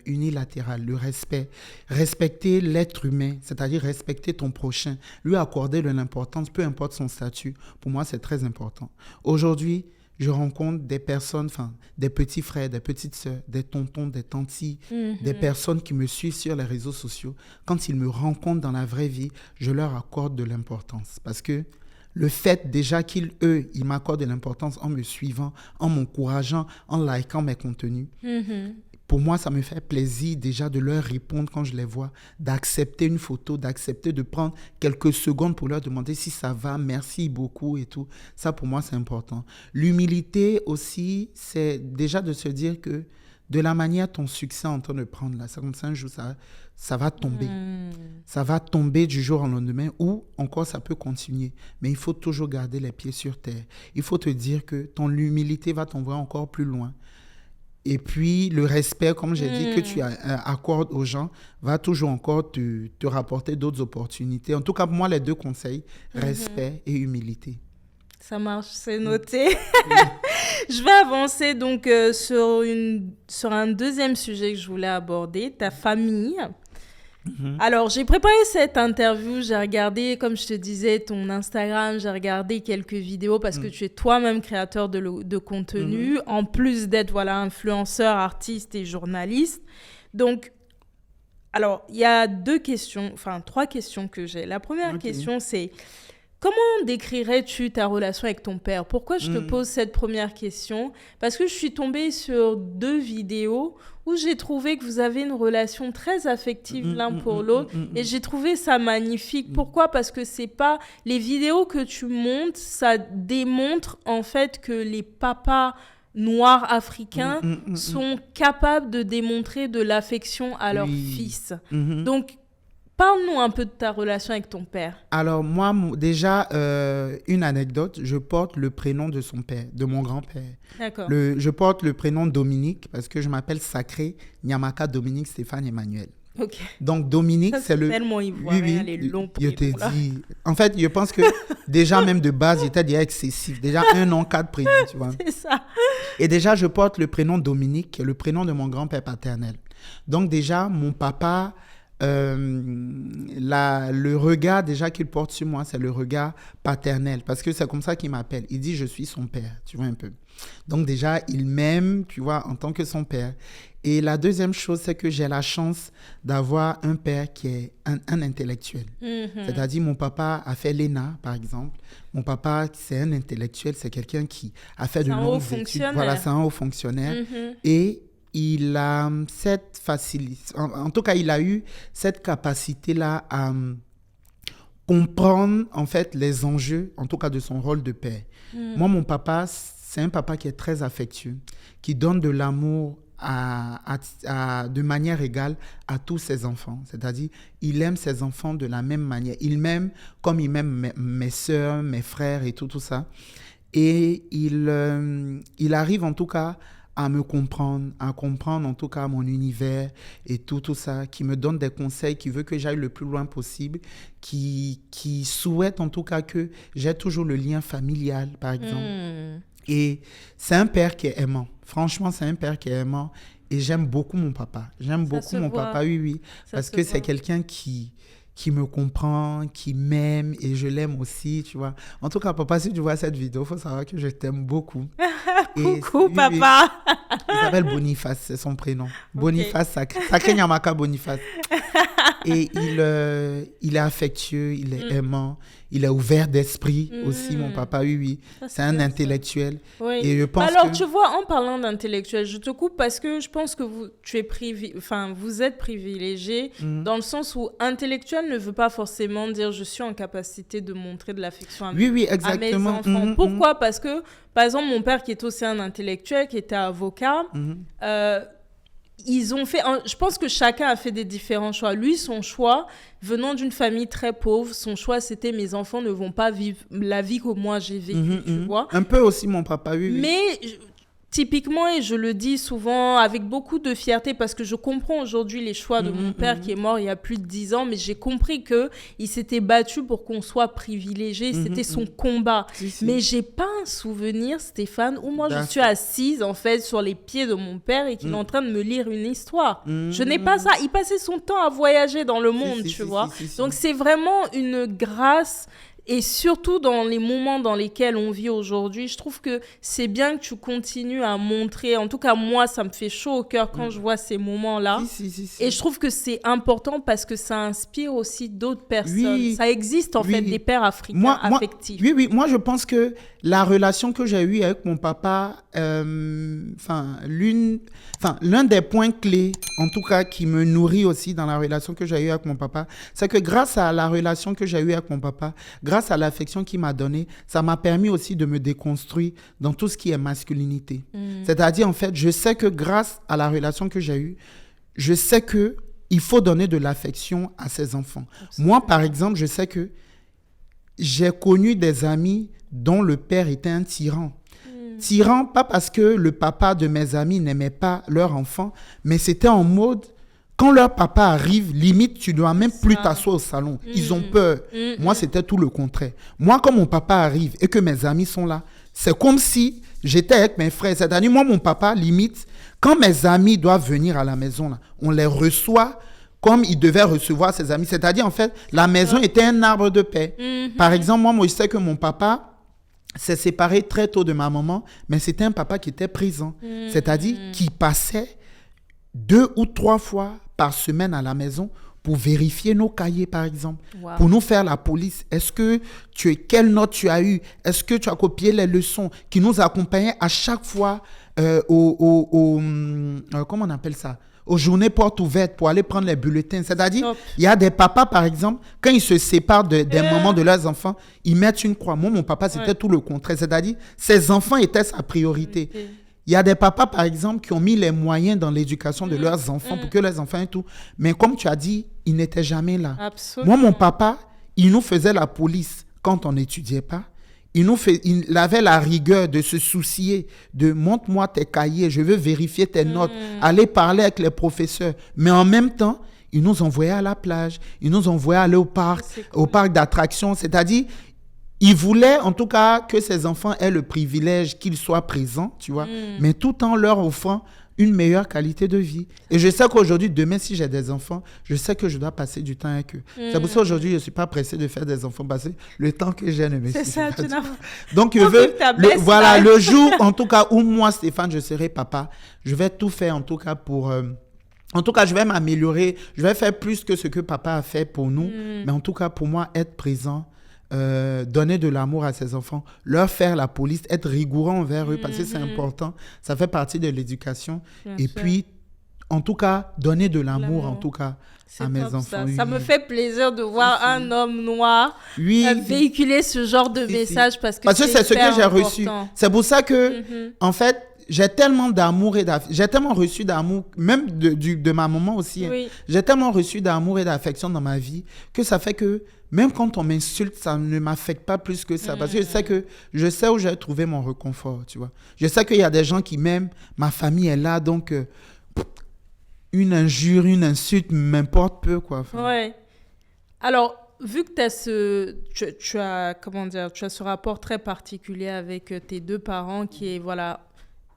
unilatéral, le respect. Respecter l'être humain, c'est-à-dire respecter ton prochain, lui accorder de l'importance, peu importe son statut. Pour moi, c'est très important. Aujourd'hui, je rencontre des personnes, des petits frères, des petites sœurs, des tontons, des tantis, des personnes qui me suivent sur les réseaux sociaux. Quand ils me rencontrent dans la vraie vie, je leur accorde de l'importance parce que le fait déjà ils m'accordent de l'importance en me suivant, en m'encourageant, en likant mes contenus. Pour moi, ça me fait plaisir déjà de leur répondre quand je les vois, d'accepter une photo, d'accepter de prendre quelques secondes pour leur demander si ça va, merci beaucoup et tout. Ça, pour moi, c'est important. L'humilité aussi, c'est déjà de se dire que de la manière ton succès est en train de prendre là, ça comme ça un jour, ça va tomber. Ça va tomber du jour au lendemain ou encore ça peut continuer. Mais il faut toujours garder les pieds sur terre. Il faut te dire que ton humilité va t'envoyer encore plus loin. Et puis, le respect, comme j'ai dit, que tu accordes aux gens, va toujours encore te rapporter d'autres opportunités. En tout cas, pour moi, les 2 conseils, respect et humilité. Ça marche, c'est noté. Je vais avancer donc sur un deuxième sujet que je voulais aborder, ta famille. Alors, j'ai préparé cette interview, j'ai regardé, comme je te disais, ton Instagram, j'ai regardé quelques vidéos parce que tu es toi-même créateur de contenu, en plus d'être influenceur, artiste et journaliste. Donc, alors, il y a 3 questions que j'ai. La première question, c'est comment décrirais-tu ta relation avec ton père ? Pourquoi je te pose cette première question ? Parce que je suis tombée sur 2 vidéos où j'ai trouvé que vous avez une relation très affective l'un pour l'autre et j'ai trouvé ça magnifique. Pourquoi ? Parce que c'est pas... Les vidéos que tu montes, ça démontre en fait que les papas noirs africains sont capables de démontrer de l'affection à leurs fils. Donc, parle-nous un peu de ta relation avec ton père. Alors, moi, déjà, une anecdote, je porte le prénom de son père, de mon grand-père. D'accord. Je porte le prénom Dominique parce que je m'appelle Sacré Nyamaka Dominique Stéphane Emmanuel. Ok. Donc, Dominique, c'est le... tellement ivoirien, les longs je t'ai dit... En fait, je pense que déjà, même de base, j'étais déjà excessif. Déjà, 1 an, 4 prénoms, tu vois. C'est ça. Et déjà, je porte le prénom Dominique, qui est le prénom de mon grand-père paternel. Donc, déjà, mon papa... le regard déjà qu'il porte sur moi, c'est le regard paternel parce que c'est comme ça qu'il m'appelle. Il dit je suis son père, tu vois un peu. Donc déjà, il m'aime, tu vois, en tant que son père. Et la deuxième chose, c'est que j'ai la chance d'avoir un père qui est un intellectuel. C'est-à-dire, mon papa a fait l'ENA, par exemple. Mon papa, c'est un intellectuel, c'est quelqu'un qui a fait de longues études. Voilà, c'est un haut fonctionnaire. Et il a cette facilité, en tout cas, il a eu cette capacité-là à comprendre, en fait, les enjeux, en tout cas, de son rôle de père. Moi, mon papa, c'est un papa qui est très affectueux, qui donne de l'amour de manière égale à tous ses enfants. C'est-à-dire, il aime ses enfants de la même manière. Il m'aime comme il m'aime mes soeurs, mes frères et tout ça. Et il arrive, en tout cas, à me comprendre, à comprendre en tout cas mon univers et tout ça, qui me donne des conseils, qui veut que j'aille le plus loin possible, qui souhaite en tout cas que j'ai toujours le lien familial, par exemple. Et c'est un père qui est aimant. Franchement, c'est un père qui est aimant. Et j'aime beaucoup mon papa. J'aime beaucoup mon papa, oui. Parce que c'est quelqu'un qui me comprend, qui m'aime et je l'aime aussi, tu vois. En tout cas, papa, si tu vois cette vidéo, il faut savoir que je t'aime beaucoup. Coucou, papa. Il s'appelle Boniface, c'est son prénom. Okay. Boniface, Sacré Nyamaka Boniface. Et il est affectueux, il est aimant, il est ouvert d'esprit aussi, mon papa, oui. C'est un intellectuel. Oui. Et je pense tu vois, en parlant d'intellectuel, je te coupe parce que je pense que vous êtes privilégié dans le sens où intellectuel ne veut pas forcément dire je suis en capacité de montrer de l'affection à mes enfants. Pourquoi ? Parce que, par exemple, mon père qui est aussi un intellectuel, qui était avocat, ils ont fait... Je pense que chacun a fait des différents choix. Lui, son choix, venant d'une famille très pauvre, son choix, c'était mes enfants ne vont pas vivre la vie que moi j'ai vécue, tu vois. Un peu aussi mon papa, oui. Mais... Typiquement, et je le dis souvent avec beaucoup de fierté parce que je comprends aujourd'hui les choix de mon père qui est mort il y a plus de 10 ans, mais j'ai compris qu'il s'était battu pour qu'on soit privilégié, c'était son combat. Mais j'ai pas un souvenir, Stéphane, où moi je suis assise en fait sur les pieds de mon père et qu'il est en train de me lire une histoire. Je n'ai pas ça. Il passait son temps à voyager dans le monde, tu vois. Donc c'est vraiment une grâce. Et surtout dans les moments dans lesquels on vit aujourd'hui, je trouve que c'est bien que tu continues à montrer. En tout cas, moi, ça me fait chaud au cœur quand je vois ces moments-là. Si. Et je trouve que c'est important parce que ça inspire aussi d'autres personnes. Oui. Ça existe en fait des pères africains affectifs. Oui, moi je pense que la relation que j'ai eue avec mon papa, l'un des points clés, en tout cas qui me nourrit aussi dans la relation que j'ai eue avec mon papa, c'est que grâce à la relation que j'ai eue avec mon papa, grâce à l'affection qu'il m'a donnée, ça m'a permis aussi de me déconstruire dans tout ce qui est masculinité. C'est-à-dire, en fait, je sais que grâce à la relation que j'ai eue, je sais que il faut donner de l'affection à ses enfants. Absolument. Moi, par exemple, je sais que j'ai connu des amis dont le père était un tyran. Tyran, pas parce que le papa de mes amis n'aimait pas leur enfant, mais c'était en mode, quand leur papa arrive, limite, tu ne dois même plus t'asseoir au salon. Ils ont peur. Moi, c'était tout le contraire. Moi, quand mon papa arrive et que mes amis sont là, c'est comme si j'étais avec mes frères. C'est-à-dire, moi, mon papa, limite, quand mes amis doivent venir à la maison, là, on les reçoit comme ils devaient recevoir ses amis. C'est-à-dire, en fait, la maison était un arbre de paix. Par exemple, moi, je sais que mon papa s'est séparé très tôt de ma maman, mais c'était un papa qui était présent. C'est-à-dire qui passait 2 ou 3 fois par semaine à la maison pour vérifier nos cahiers, par exemple, pour nous faire la police. Quelle note tu as eu? Est-ce que tu as copié les leçons? Qui nous accompagnait à chaque fois comment on appelle ça? Aux journées portes ouvertes pour aller prendre les bulletins. C'est-à-dire, il y a des papas, par exemple, quand ils se séparent des mamans de leurs enfants, ils mettent une croix. Moi, mon papa, c'était tout le contraire. C'est-à-dire, ses enfants étaient sa priorité. Il y a des papas, par exemple, qui ont mis les moyens dans l'éducation de leurs enfants pour que leurs enfants aient tout. Mais comme tu as dit, ils n'étaient jamais là. Absolument. Moi, mon papa, il nous faisait la police quand on n'étudiait pas. Il avait la rigueur de se soucier de montre-moi tes cahiers, je veux vérifier tes notes, aller parler avec les professeurs. Mais en même temps, il nous envoyait à la plage, il nous envoyait aller au parc d'attractions. C'est-à-dire, il voulait en tout cas que ses enfants aient le privilège qu'ils soient présents, tu vois, mais tout en leur offrant une meilleure qualité de vie. Et je sais qu'aujourd'hui, demain, si j'ai des enfants, je sais que je dois passer du temps avec eux. C'est pour ça qu'aujourd'hui, je ne suis pas pressé de faire des enfants parce que le temps que j'ai ne me suffit pas. C'est ça, tu n'as pas. Donc, je veux, le jour, en tout cas, où moi, Stéphane, je serai papa, je vais tout faire, en tout cas, pour... en tout cas, je vais m'améliorer. Je vais faire plus que ce que papa a fait pour nous. Mais en tout cas, pour moi, être présent, donner de l'amour à ses enfants, leur faire la police, être rigoureux envers eux, parce que c'est important. Ça fait partie de l'éducation. Et puis, en tout cas, donner de l'amour, en tout cas, à mes enfants. Ça me fait plaisir de voir un homme noir véhiculer ce genre de message parce que c'est ce que j'ai reçu. C'est pour ça que, en fait, j'ai tellement d'amour j'ai tellement reçu d'amour, même de ma maman aussi. Hein. J'ai tellement reçu d'amour et d'affection dans ma vie que ça fait que même quand on m'insulte, ça ne m'affecte pas plus que ça. Parce que je sais où j'ai trouvé mon réconfort, tu vois. Je sais qu'il y a des gens qui m'aiment, ma famille est là, donc une injure, une insulte m'importe peu, quoi. Ouais. Alors, vu que tu as ce rapport très particulier avec tes 2 parents qui est,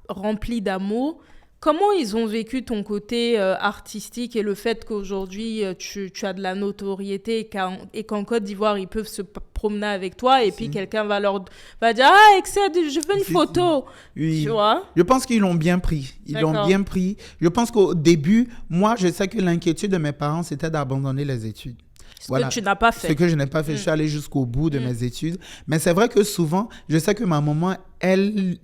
rempli d'amour, comment ils ont vécu ton côté artistique et le fait qu'aujourd'hui, tu as de la notoriété et qu'en Côte d'Ivoire, ils peuvent se promener avec toi et puis quelqu'un va dire « Ah, excellent, je veux une photo !» Oui. Tu vois? Je pense qu'ils l'ont bien pris. Je pense qu'au début, moi, je sais que l'inquiétude de mes parents, c'était d'abandonner les études. Ce que tu n'as pas fait. Ce que je n'ai pas fait. Je suis allé jusqu'au bout de mes études. Mais c'est vrai que souvent, je sais que ma maman, elle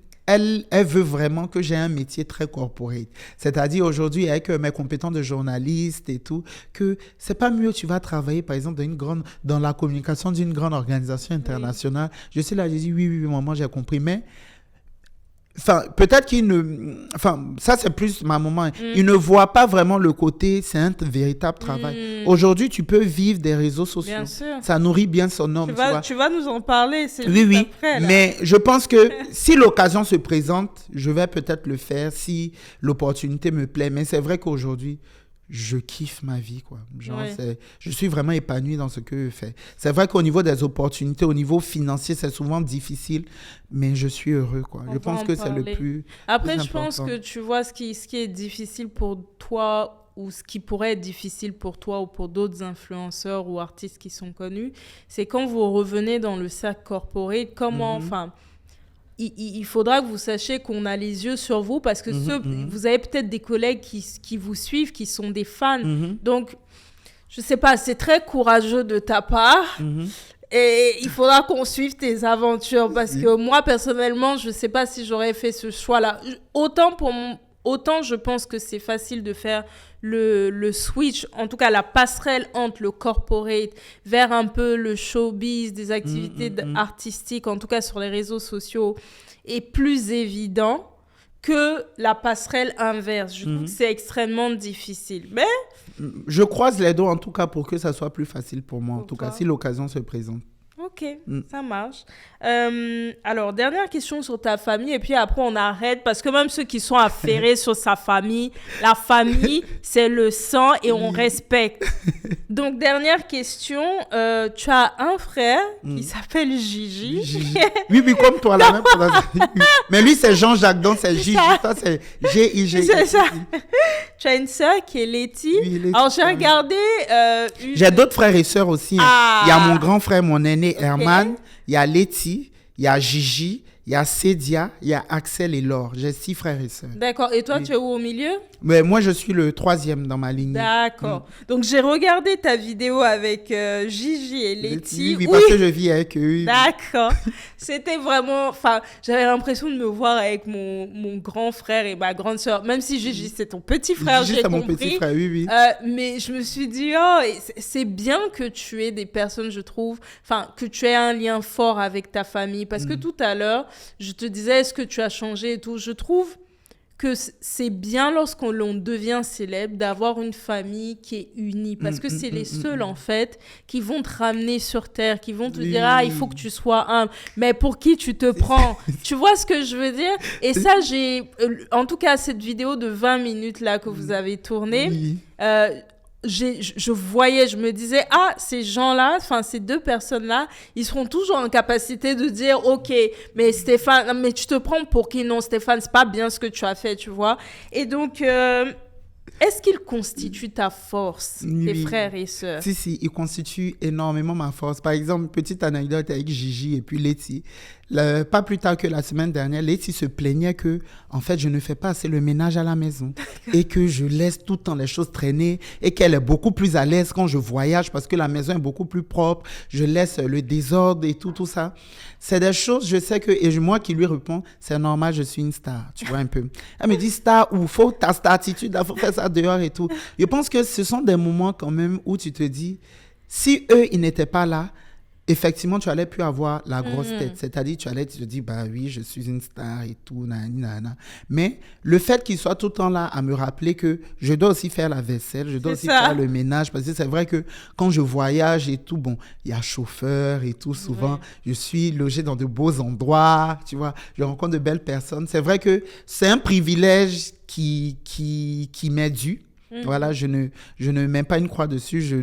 veut vraiment que j'ai un métier très corporate. C'est-à-dire aujourd'hui, avec mes compétences de journaliste et tout, que c'est pas mieux, tu vas travailler, par exemple, dans la communication d'une grande organisation internationale. Je suis là, je dis oui, maman, j'ai compris. Mais peut-être ça c'est plus ma maman. Il ne voit pas vraiment le côté, c'est un véritable travail. Aujourd'hui, tu peux vivre des réseaux sociaux. Bien sûr. Ça nourrit bien son homme. Tu vas nous en parler. Oui. Après, mais je pense que si l'occasion se présente, je vais peut-être le faire si l'opportunité me plaît. Mais c'est vrai qu'aujourd'hui, je kiffe ma vie, quoi. Je suis vraiment épanoui dans ce que je fais. C'est vrai qu'au niveau des opportunités, au niveau financier, c'est souvent difficile, mais je suis heureux, quoi. Je pense que c'est le plus Après, plus je pense que tu vois ce qui est difficile pour toi ou ce qui pourrait être difficile pour toi ou pour d'autres influenceurs ou artistes qui sont connus, c'est quand vous revenez dans le cercle corporate, comment, il faudra que vous sachiez qu'on a les yeux sur vous parce que vous avez peut-être des collègues qui vous suivent, qui sont des fans. Donc, je sais pas, c'est très courageux de ta part. Et il faudra qu'on suive tes aventures parce que moi, personnellement, je sais pas si j'aurais fait ce choix-là. Autant je pense que c'est facile de faire le switch, en tout cas la passerelle entre le corporate vers un peu le showbiz, des activités artistiques, en tout cas sur les réseaux sociaux, est plus évident que la passerelle inverse. Je trouve que c'est extrêmement difficile. Mais je croise les doigts en tout cas pour que ça soit plus facile pour moi, en tout cas, si l'occasion se présente. Ok, ça marche. Alors, dernière question sur ta famille, et puis après, on arrête, parce que même ceux qui sont affairés sur sa famille, la famille, c'est le sang et on respecte. Donc, dernière question, tu as un frère qui s'appelle Gigi. Oui, comme toi, la même mais lui, c'est Jean-Jacques, donc c'est Gigi. Toi, c'est G-I-G. C'est ça. Tu as une sœur qui est Letty. Oui, Letty. Alors, j'ai regardé... J'ai d'autres frères et sœurs aussi. Il y a mon grand frère, mon aîné, Herman, il y a Letty, il y a Gigi, il y a Cédia, il y a Axel et Laure. J'ai 6 frères et sœurs. D'accord. Et toi, tu es où au milieu? Mais moi, je suis le 3e dans ma lignée. D'accord. Donc, j'ai regardé ta vidéo avec Gigi et Letty. Oui, parce que je vis avec eux. D'accord. C'était vraiment... Enfin, j'avais l'impression de me voir avec mon grand frère et ma grande sœur. Même si Gigi, c'est ton petit frère, Gigi, j'ai compris. Mon petit frère, oui. Mais je me suis dit, c'est bien que tu aies des personnes, je trouve... Enfin, que tu aies un lien fort avec ta famille. Parce que tout à l'heure, je te disais, est-ce que tu as changé et tout? Je trouve que c'est bien lorsqu'on devient célèbre d'avoir une famille qui est unie parce que c'est les seuls en fait qui vont te ramener sur terre, qui vont te dire il faut que tu sois humble, mais pour qui tu te prends? Tu vois ce que je veux dire? Et ça, en tout cas cette vidéo de 20 minutes là que vous avez tournée, je me disais, ces gens-là, enfin, ces 2 personnes-là, ils seront toujours en capacité de dire, OK, mais Stéphane, mais tu te prends pour qui? Non, Stéphane, c'est pas bien ce que tu as fait, tu vois. Et donc, est-ce qu'ils constituent ta force, tes frères et sœurs? Si, ils constituent énormément ma force. Par exemple, petite anecdote avec Gigi et puis Letty. Pas plus tard que la semaine dernière, Letty se plaignait que, en fait, je ne fais pas assez le ménage à la maison et que je laisse tout le temps les choses traîner et qu'elle est beaucoup plus à l'aise quand je voyage parce que la maison est beaucoup plus propre. Je laisse le désordre et tout ça. C'est des choses, je sais que, et moi qui lui réponds, c'est normal, je suis une star, tu vois un peu. Elle me dit, star où? Faut ta star attitude, il faut faire ça dehors et tout. Je pense que ce sont des moments quand même où tu te dis, si eux, ils n'étaient pas là, effectivement, tu allais plus avoir la grosse tête. C'est-à-dire, tu allais te dire, bah oui, je suis une star et tout, nanana. Mais le fait qu'il soit tout le temps là à me rappeler que je dois aussi faire la vaisselle, je dois aussi faire le ménage, parce que c'est vrai que quand je voyage et tout, bon, il y a chauffeur et tout, souvent, je suis logé dans de beaux endroits, tu vois, je rencontre de belles personnes. C'est vrai que c'est un privilège qui m'est dû. Voilà, je ne mets pas une croix dessus,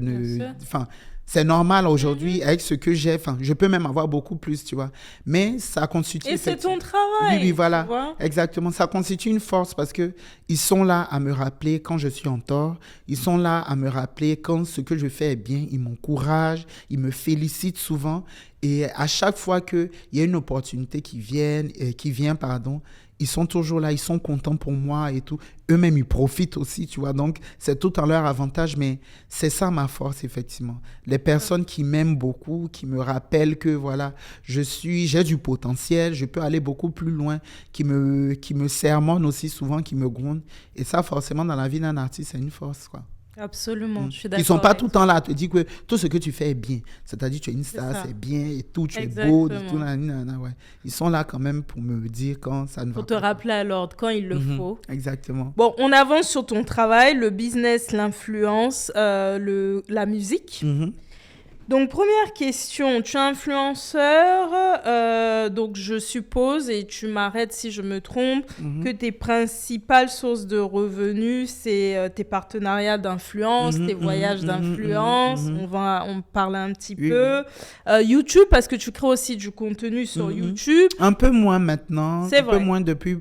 c'est normal aujourd'hui avec ce que j'ai. Enfin, je peux même avoir beaucoup plus, tu vois. Mais ça constitue... Et c'est ton travail. Oui, voilà. Exactement. Ça constitue une force parce qu'ils sont là à me rappeler quand je suis en tort. Ils sont là à me rappeler quand ce que je fais est bien. Ils m'encouragent. Ils me félicitent souvent. Et à chaque fois qu'il y a une opportunité qui vient, ils sont toujours là, ils sont contents pour moi et tout. Eux-mêmes, ils profitent aussi, tu vois. Donc, c'est tout en leur avantage, mais c'est ça ma force, effectivement. Les personnes qui m'aiment beaucoup, qui me rappellent que, voilà, j'ai du potentiel, je peux aller beaucoup plus loin, qui me sermonnent aussi souvent, qui me grondent. Et ça, forcément, dans la vie d'un artiste, c'est une force, quoi. Absolument, je suis d'accord. Ils ne sont pas tout le temps là à te dire que tout ce que tu fais est bien. C'est-à-dire, tu es une star, c'est bien et tout, tu es beau, et tout. Ouais. Ils sont là quand même pour me dire quand ça ne va pas. Pour te rappeler à l'ordre, quand il le faut. Exactement. Bon, on avance sur ton travail, le business, l'influence, la musique. Donc, première question. Tu es influenceur, donc je suppose, et tu m'arrêtes si je me trompe, que tes principales sources de revenus, c'est tes partenariats d'influence, tes voyages d'influence. On va en parler un petit peu. YouTube, parce que tu crées aussi du contenu sur YouTube. Un peu moins maintenant. C'est vrai. Un peu moins depuis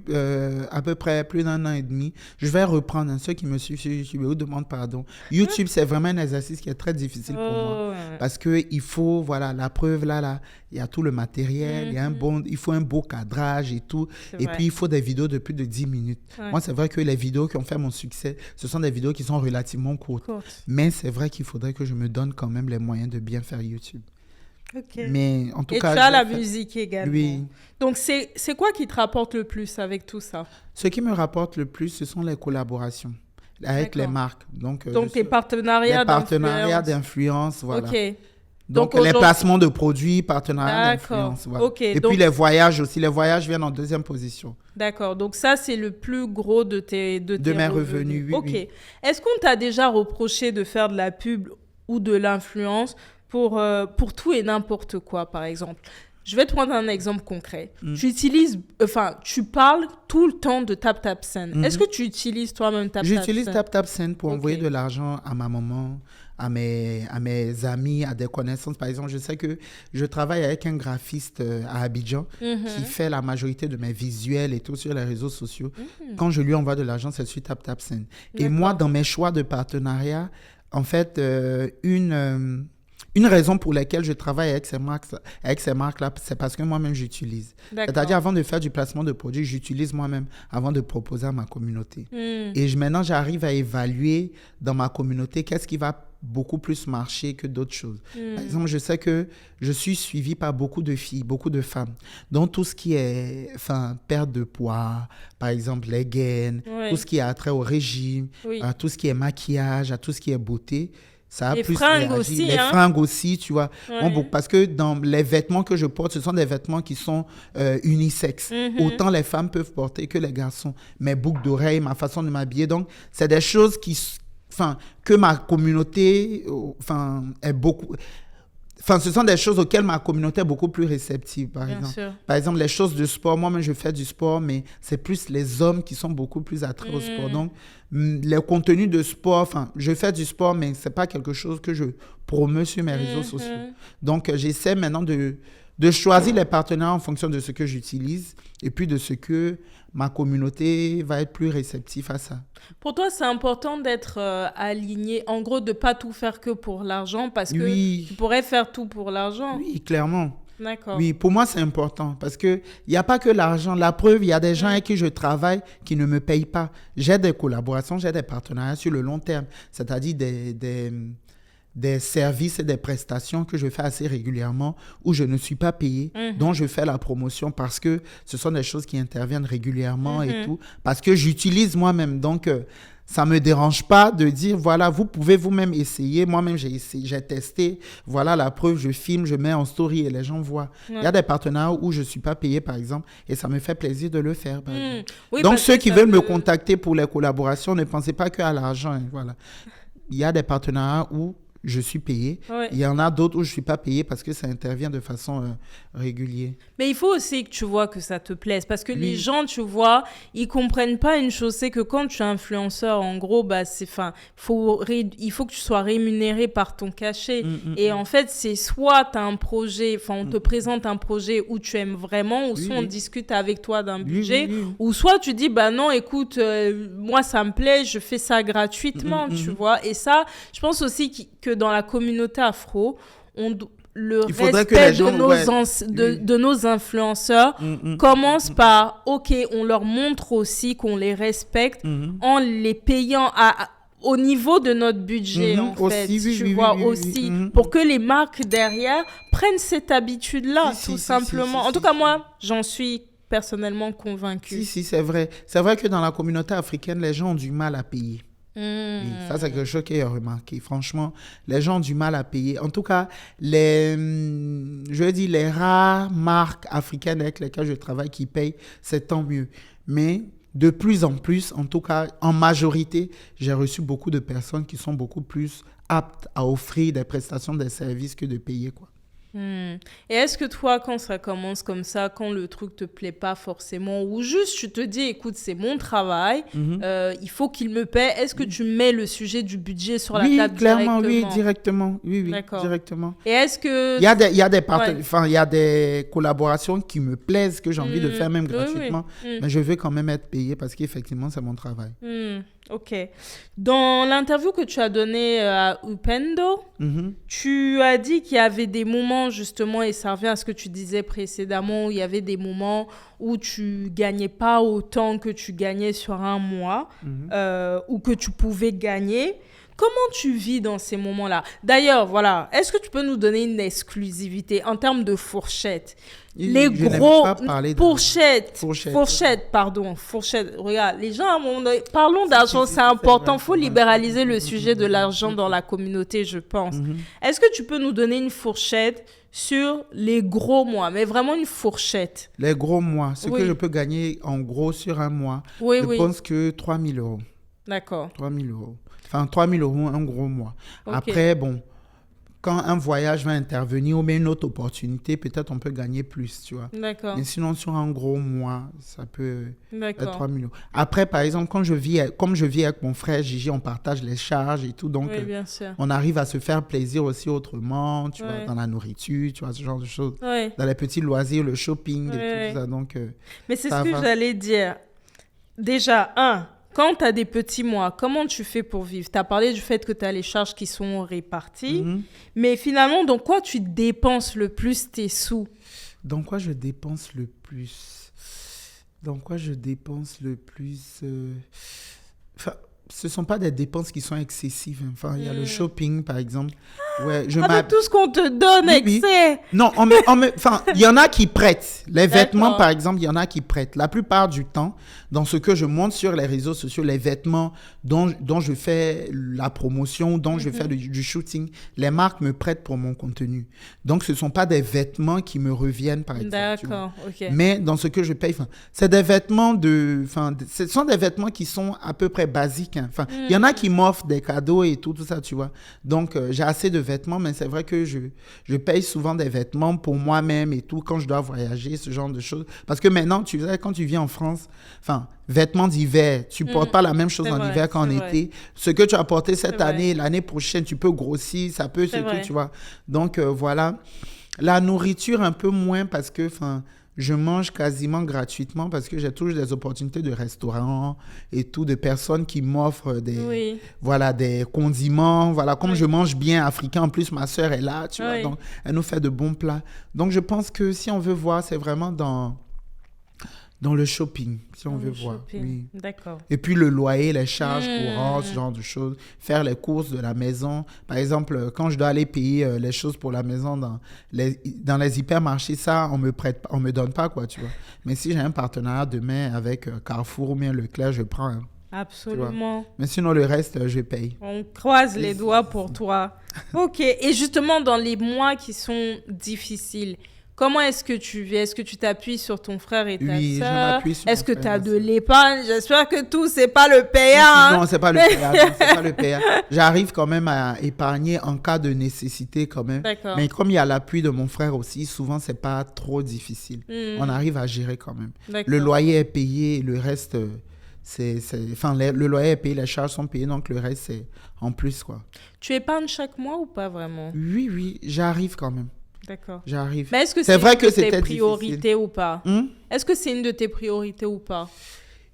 à peu près plus d'1 an et demi. Je vais reprendre. Ceux qui me suivent sur YouTube, je vous demande pardon. YouTube, c'est vraiment un exercice qui est très difficile pour moi. Parce qu'il faut, voilà, la preuve, là, il y a tout le matériel, il faut un beau cadrage et tout. Et puis, il faut des vidéos de plus de 10 minutes. Moi, c'est vrai que les vidéos qui ont fait mon succès, ce sont des vidéos qui sont relativement courtes. Mais c'est vrai qu'il faudrait que je me donne quand même les moyens de bien faire YouTube. Mais en tout cas, tu as la musique également. Oui. Donc, c'est quoi qui te rapporte le plus avec tout ça? Ce qui me rapporte le plus, ce sont les collaborations avec les marques. Donc tes partenariats d'influence, voilà. OK. Donc les placements de produits, partenariats d'influence. Voilà. Okay. Et puis les voyages aussi. Les voyages viennent en deuxième position. D'accord. Donc ça, c'est le plus gros de mes revenus. Oui, OK. Oui. Est-ce qu'on t'a déjà reproché de faire de la pub ou de l'influence pour tout et n'importe quoi, par exemple? Je vais te prendre un exemple concret. Tu parles tout le temps de TapTapSend. Est-ce que tu utilises toi-même TapTapSend? J'utilise TapTapSend pour envoyer de l'argent à ma maman, à mes amis, à des connaissances. Par exemple, je sais que je travaille avec un graphiste à Abidjan qui fait la majorité de mes visuels et tout sur les réseaux sociaux. Quand je lui envoie de l'argent, c'est sur TapTapSend. Et moi, dans mes choix de partenariat, en fait, une raison pour laquelle je travaille avec ces marques-là, c'est parce que moi-même, j'utilise. C'est-à-dire, avant de faire du placement de produits, j'utilise moi-même avant de proposer à ma communauté. Et maintenant, j'arrive à évaluer dans ma communauté qu'est-ce qui va beaucoup plus marcher que d'autres choses. Par exemple, je sais que je suis suivie par beaucoup de filles, beaucoup de femmes. Donc, tout ce qui est perte de poids, par exemple, les gaines, tout ce qui a trait au régime, tout ce qui est maquillage, tout ce qui est beauté, ça a les plus fringues réagi. aussi, les fringues aussi, tu vois. Bon, parce que dans les vêtements que je porte, ce sont des vêtements qui sont unisexes. Autant les femmes peuvent porter que les garçons. Mes boucles d'oreilles, ma façon de m'habiller. Donc, c'est des choses que ma communauté est beaucoup... ce sont des choses auxquelles ma communauté est beaucoup plus réceptive, par exemple. Par exemple, les choses de sport, moi-même, je fais du sport, mais c'est plus les hommes qui sont beaucoup plus attraits au sport. Donc, les contenus de sport, je fais du sport, mais ce n'est pas quelque chose que je promeux sur mes réseaux sociaux. Donc, j'essaie maintenant de choisir les partenaires en fonction de ce que j'utilise et puis de ce que ma communauté va être plus réceptive à ça. Pour toi, c'est important d'être aligné, en gros, de ne pas tout faire que pour l'argent, parce que tu pourrais faire tout pour l'argent. Oui, clairement. D'accord. Oui, pour moi, c'est important parce qu'il n'y a pas que l'argent. La preuve, il y a des gens avec qui je travaille qui ne me payent pas. J'ai des collaborations, j'ai des partenariats sur le long terme, c'est-à-dire des services et des prestations que je fais assez régulièrement où je ne suis pas payé, dont je fais la promotion parce que ce sont des choses qui interviennent régulièrement et tout, parce que j'utilise moi-même. Donc, ça ne me dérange pas de dire, voilà, vous pouvez vous-même essayer. Moi-même, j'ai essayé, j'ai testé. Voilà la preuve, je filme, je mets en story et les gens voient. Il y a des partenaires où je ne suis pas payé, par exemple, et ça me fait plaisir de le faire. Par exemple. Oui, donc, ceux qui veulent me contacter pour les collaborations, ne pensez pas qu'à l'argent. Hein, voilà. Il y a des partenariats où je suis payé. Il y en a d'autres où je ne suis pas payé parce que ça intervient de façon régulière. Mais il faut aussi que tu vois que ça te plaise parce que les gens, tu vois, ils ne comprennent pas une chose, c'est que quand tu es influenceur, en gros, il faut que tu sois rémunéré par ton cachet. Et en fait, c'est soit tu as un projet, on te présente un projet où tu aimes vraiment, ou soit on discute avec toi d'un budget, ou soit tu dis, non, écoute, moi, ça me plaît, je fais ça gratuitement, tu vois. Et ça, je pense aussi que dans la communauté afro, le respect de nos influenceurs commence par, OK, on leur montre aussi qu'on les respecte en les payant au niveau de notre budget, en fait, tu vois, pour que les marques derrière prennent cette habitude-là, tout simplement. En tout cas, moi, j'en suis personnellement convaincue. Si, c'est vrai. C'est vrai que dans la communauté africaine, les gens ont du mal à payer. Oui, ça, c'est quelque chose qui est remarqué. Franchement, les gens ont du mal à payer. En tout cas, les rares marques africaines avec lesquelles je travaille qui payent, c'est tant mieux. Mais de plus en plus, en tout cas, en majorité, j'ai reçu beaucoup de personnes qui sont beaucoup plus aptes à offrir des prestations, des services que de payer, quoi. Et est-ce que toi, quand ça commence comme ça, quand le truc te plaît pas forcément, ou juste tu te dis, écoute, c'est mon travail, il faut qu'il me paie, est-ce que tu mets le sujet du budget sur la table clairement, directement? oui, directement. Oui, D'accord. directement. Et est-ce que... Il y a il y a des collaborations qui me plaisent, que j'ai envie de faire même gratuitement, mais je veux quand même être payé parce qu'effectivement, c'est mon travail. Ok. Dans l'interview que tu as donnée à Upendo, tu as dit qu'il y avait des moments, justement, et ça revient à ce que tu disais précédemment, où il y avait des moments où tu gagnais pas autant que tu gagnais sur un mois, ou que tu pouvais gagner. Comment tu vis dans ces moments-là? D'ailleurs, voilà, est-ce que tu peux nous donner une exclusivité en termes de fourchette? Les gros fourchettes. Regarde, les gens, à un moment donné, parlons d'argent, c'est important. Il faut libéraliser le sujet de l'argent dans la communauté, je pense. Est-ce que tu peux nous donner une fourchette sur les gros mois, mais vraiment une fourchette? Les gros mois, ce que je peux gagner en gros sur un mois, je pense que 3 000 euros. D'accord. 3 000 euros. Enfin, 3 000 euros un gros mois. Okay. Après, bon, quand un voyage va intervenir ou bien une autre opportunité, peut-être on peut gagner plus, tu vois. D'accord. Mais sinon, sur un gros mois, ça peut être 3 000 euros. Après, par exemple, comme je vis avec mon frère Gigi, on partage les charges et tout. Donc, bien sûr. On arrive à se faire plaisir aussi autrement, tu vois, dans la nourriture, tu vois, ce genre de choses. Dans les petits loisirs, le shopping et tout ça. Donc, mais c'est ce que j'allais dire. Déjà, quand tu as des petits mois, comment tu fais pour vivre? Tu as parlé du fait que tu as les charges qui sont réparties. Mais finalement, dans quoi tu dépenses le plus tes sous? Dans quoi je dépense le plus? Enfin, ce ne sont pas des dépenses qui sont excessives. Enfin, il y a le shopping, par exemple. Ouais, avec tout ce qu'on te donne, excès. Non, enfin, il y en a qui prêtent. Les vêtements, par exemple, il y en a qui prêtent. La plupart du temps, dans ce que je montre sur les réseaux sociaux, les vêtements dont je fais la promotion, dont je fais du shooting, les marques me prêtent pour mon contenu. Donc, ce ne sont pas des vêtements qui me reviennent, par exemple. D'accord, ok. Mais dans ce que je paye, c'est des vêtements ce sont des vêtements qui sont à peu près basiques. Enfin, il y en a qui m'offrent des cadeaux et tout ça, tu vois. Donc, j'ai assez de vêtements, mais c'est vrai que je paye souvent des vêtements pour moi-même et tout, quand je dois voyager, ce genre de choses. Parce que maintenant, tu sais, quand tu vis en France, enfin, vêtements d'hiver, tu ne portes pas la même chose en hiver qu'en été. Ce que tu as porté cette année, l'année prochaine, tu peux grossir, ça peut, tu vois. Donc, voilà. La nourriture, un peu moins parce que, enfin, je mange quasiment gratuitement parce que j'ai toujours des opportunités de restaurants et tout, de personnes qui m'offrent des condiments. Voilà, comme je mange bien africain, en plus, ma sœur est là, tu vois, donc elle nous fait de bons plats. Donc, je pense que si on veut voir, c'est vraiment dans le shopping, si on veut voir. Oui. D'accord. Et puis le loyer, les charges courantes, ce genre de choses. Faire les courses de la maison. Par exemple, quand je dois aller payer les choses pour la maison dans les hypermarchés, ça, on me donne pas, quoi, tu vois. Mais si j'ai un partenariat demain avec Carrefour ou bien Leclerc, je prends. Absolument. Mais sinon, le reste, je paye. On croise les doigts pour toi. Ok. Et justement, dans les mois qui sont difficiles, comment est-ce que tu vis? Est-ce que tu t'appuies sur ton frère et ta sœur? Oui, je m'appuie sur Est-ce que tu as de l'épargne? J'espère que tout, c'est pas le PA. Non, c'est pas le PA. Non, c'est pas le PA. J'arrive quand même à épargner en cas de nécessité quand même. D'accord. Mais comme il y a l'appui de mon frère aussi, souvent, c'est pas trop difficile. On arrive à gérer quand même. D'accord. Le loyer est payé, le reste, le loyer est payé, les charges sont payées, donc le reste, c'est en plus, quoi. Tu épargnes chaque mois ou pas vraiment? Oui, j'arrive quand même. D'accord. J'arrive. Mais est-ce que c'est vrai une que de tes c'était priorités difficile. ou pas? Est-ce que c'est une de tes priorités ou pas?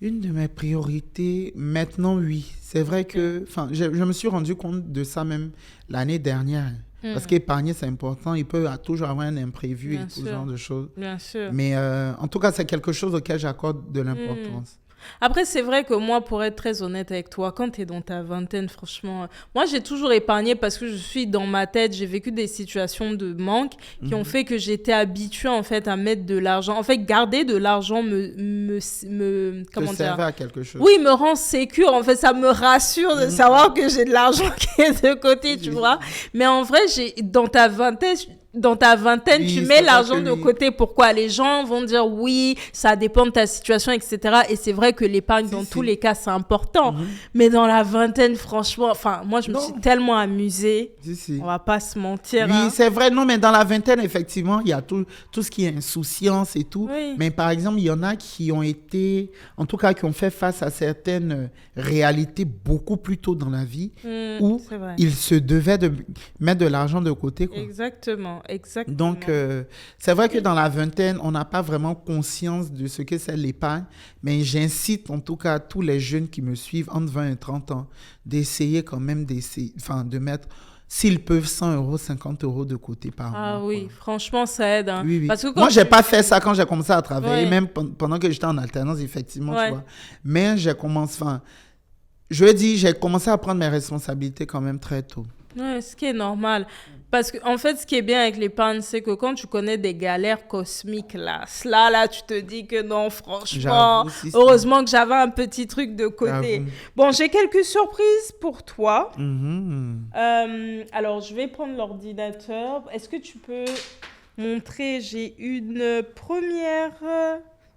Une de mes priorités, maintenant, oui. C'est vrai que je me suis rendu compte de ça même l'année dernière. Parce qu'épargner, c'est important. Il peut toujours avoir un imprévu et tout ce genre de choses. Bien sûr. Mais en tout cas, c'est quelque chose auquel j'accorde de l'importance. Après, c'est vrai que moi, pour être très honnête avec toi, quand tu es dans ta vingtaine, franchement, moi, j'ai toujours épargné parce que je suis dans ma tête, j'ai vécu des situations de manque qui ont fait que j'étais habituée, en fait, à mettre de l'argent. En fait, garder de l'argent comment dire? Servait à quelque chose. Oui, me rend sécure. En fait, ça me rassure de savoir que j'ai de l'argent qui est de côté, tu vois. Mais en vrai, dans ta vingtaine, dans ta vingtaine, Oui, tu c'est mets vrai l'argent que de oui. côté. Pourquoi? Les gens vont dire oui, ça dépend de ta situation, etc. Et c'est vrai que l'épargne, dans Si. tous les cas, c'est important. Mhm. Mais dans la vingtaine, franchement, enfin, moi, je me Non. suis tellement amusée. Si. On va pas se mentir. Oui, hein. c'est vrai. Non, mais dans la vingtaine, effectivement, il y a tout ce qui est insouciance et tout. Oui. Mais par exemple, il y en a qui ont été, en tout cas, qui ont fait face à certaines réalités beaucoup plus tôt dans la vie où C'est vrai. ils se devaient de mettre de l'argent de côté, quoi. Exactement. Donc, c'est vrai que dans la vingtaine, on n'a pas vraiment conscience de ce que c'est l'épargne, mais j'incite en tout cas tous les jeunes qui me suivent entre 20 et 30 ans d'essayer quand même de mettre, s'ils peuvent, 100 euros, 50 euros de côté par Ah mois. oui, Quoi. franchement, ça aide. hein. Oui. Parce que quand Moi, j'ai tu- pas fait ça quand j'ai commencé à travailler, Ouais. même pendant que j'étais en alternance, effectivement, Ouais. tu vois. Mais j'ai commencé à prendre mes responsabilités quand même très tôt. Ouais, ce qui est normal. Parce que, en fait, ce qui est bien avec l'épargne, c'est que quand tu connais des galères cosmiques, là, tu te dis que non, franchement, J'avoue, si. heureusement que j'avais un petit truc de côté. J'avoue. Bon, j'ai quelques surprises pour toi. Mhm. Alors, je vais prendre l'ordinateur. Est-ce que tu peux montrer? J'ai une première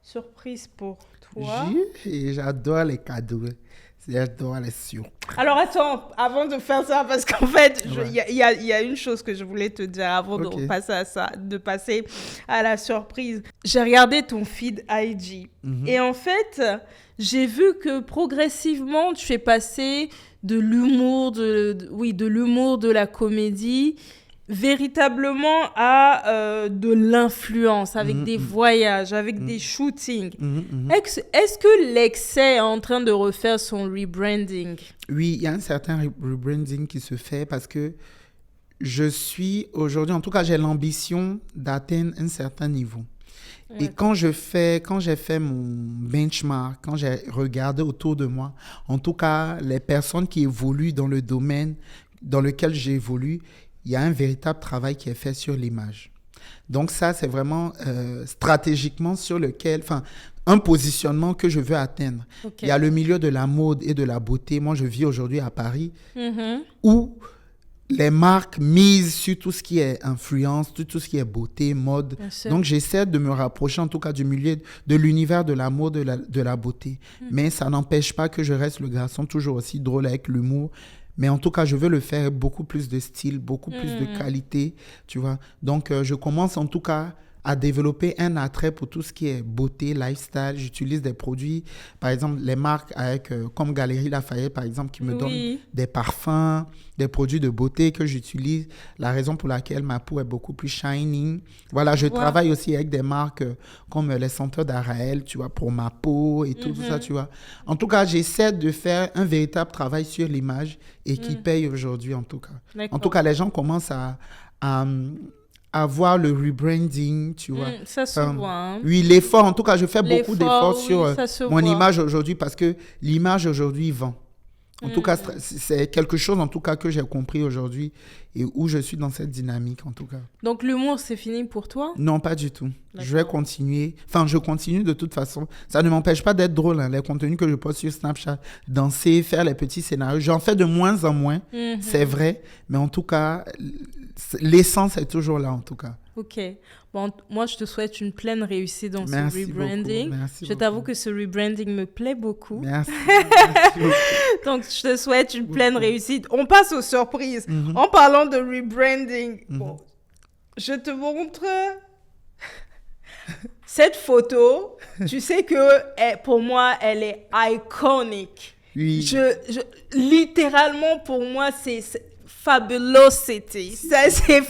surprise pour toi. J'adore les cadeaux. J'adore les surprises. Alors attends, avant de faire ça, parce qu'en fait, il Ouais. y a une chose que je voulais te dire avant Ok. de passer à ça, de passer à la surprise. J'ai regardé ton feed IG et en fait, j'ai vu que progressivement, tu es passé de l'humour, de l'humour, de la comédie, véritablement à de l'influence, avec des voyages, avec des shootings. Est-ce que l'excès est en train de refaire son rebranding? Oui, il y a un certain rebranding qui se fait parce que je suis aujourd'hui, en tout cas, j'ai l'ambition d'atteindre un certain niveau. Et quand j'ai fait mon benchmark, quand j'ai regardé autour de moi, en tout cas, les personnes qui évoluent dans le domaine dans lequel j'évolue, il y a un véritable travail qui est fait sur l'image. Donc ça, c'est vraiment stratégiquement sur lequel, un positionnement que je veux atteindre. Ok. Il y a le milieu de la mode et de la beauté. Moi, je vis aujourd'hui à Paris, Mhm. où les marques misent sur tout ce qui est influence, tout ce qui est beauté, mode. Bien sûr. Donc, j'essaie de me rapprocher, en tout cas, du milieu, de l'univers de la mode, de la beauté. Mais ça n'empêche pas que je reste le garçon toujours aussi drôle avec l'humour. Mais en tout cas, je veux le faire avec beaucoup plus de style, beaucoup plus de qualité, tu vois. Donc, je commence en tout cas à développer un attrait pour tout ce qui est beauté, lifestyle. J'utilise des produits, par exemple, les marques comme Galeries Lafayette, par exemple, qui me Oui. donnent des parfums, des produits de beauté que j'utilise. La raison pour laquelle ma peau est beaucoup plus shining. Voilà, je travaille aussi avec des marques comme les Centres d'Araël, tu vois, pour ma peau et tout ça, tu vois. En tout cas, j'essaie de faire un véritable travail sur l'image et qui paye aujourd'hui, en tout cas. D'accord. En tout cas, les gens commencent à voir le rebranding, tu vois. Ça se voit. Hein. Oui, l'effort. En tout cas, je fais beaucoup d'efforts oui, sur ça se mon voit. image aujourd'hui parce que l'image aujourd'hui vend. En tout cas, c'est quelque chose, en tout cas, que j'ai compris aujourd'hui et où je suis dans cette dynamique, en tout cas. Donc l'humour, c'est fini pour toi? Non, pas du tout. D'accord. Je vais continuer. Enfin, je continue de toute façon. Ça ne m'empêche pas d'être drôle. Hein. Les contenus que je poste sur Snapchat, danser, faire les petits scénarios, j'en fais de moins en moins. C'est vrai. Mais en tout cas, l'essence est toujours là, en tout cas. Ok. Bon, moi, je te souhaite une pleine réussite dans Merci ce rebranding. beaucoup, merci Je t'avoue beaucoup. que ce rebranding me plaît beaucoup. Merci. Merci beaucoup. Donc, je te souhaite une pleine réussite. On passe aux surprises. En parlant de rebranding, bon, je te montre cette photo. Tu sais que pour moi, elle est iconique. Oui. Littéralement, pour moi, c'est fabulosity. Ça, c'est,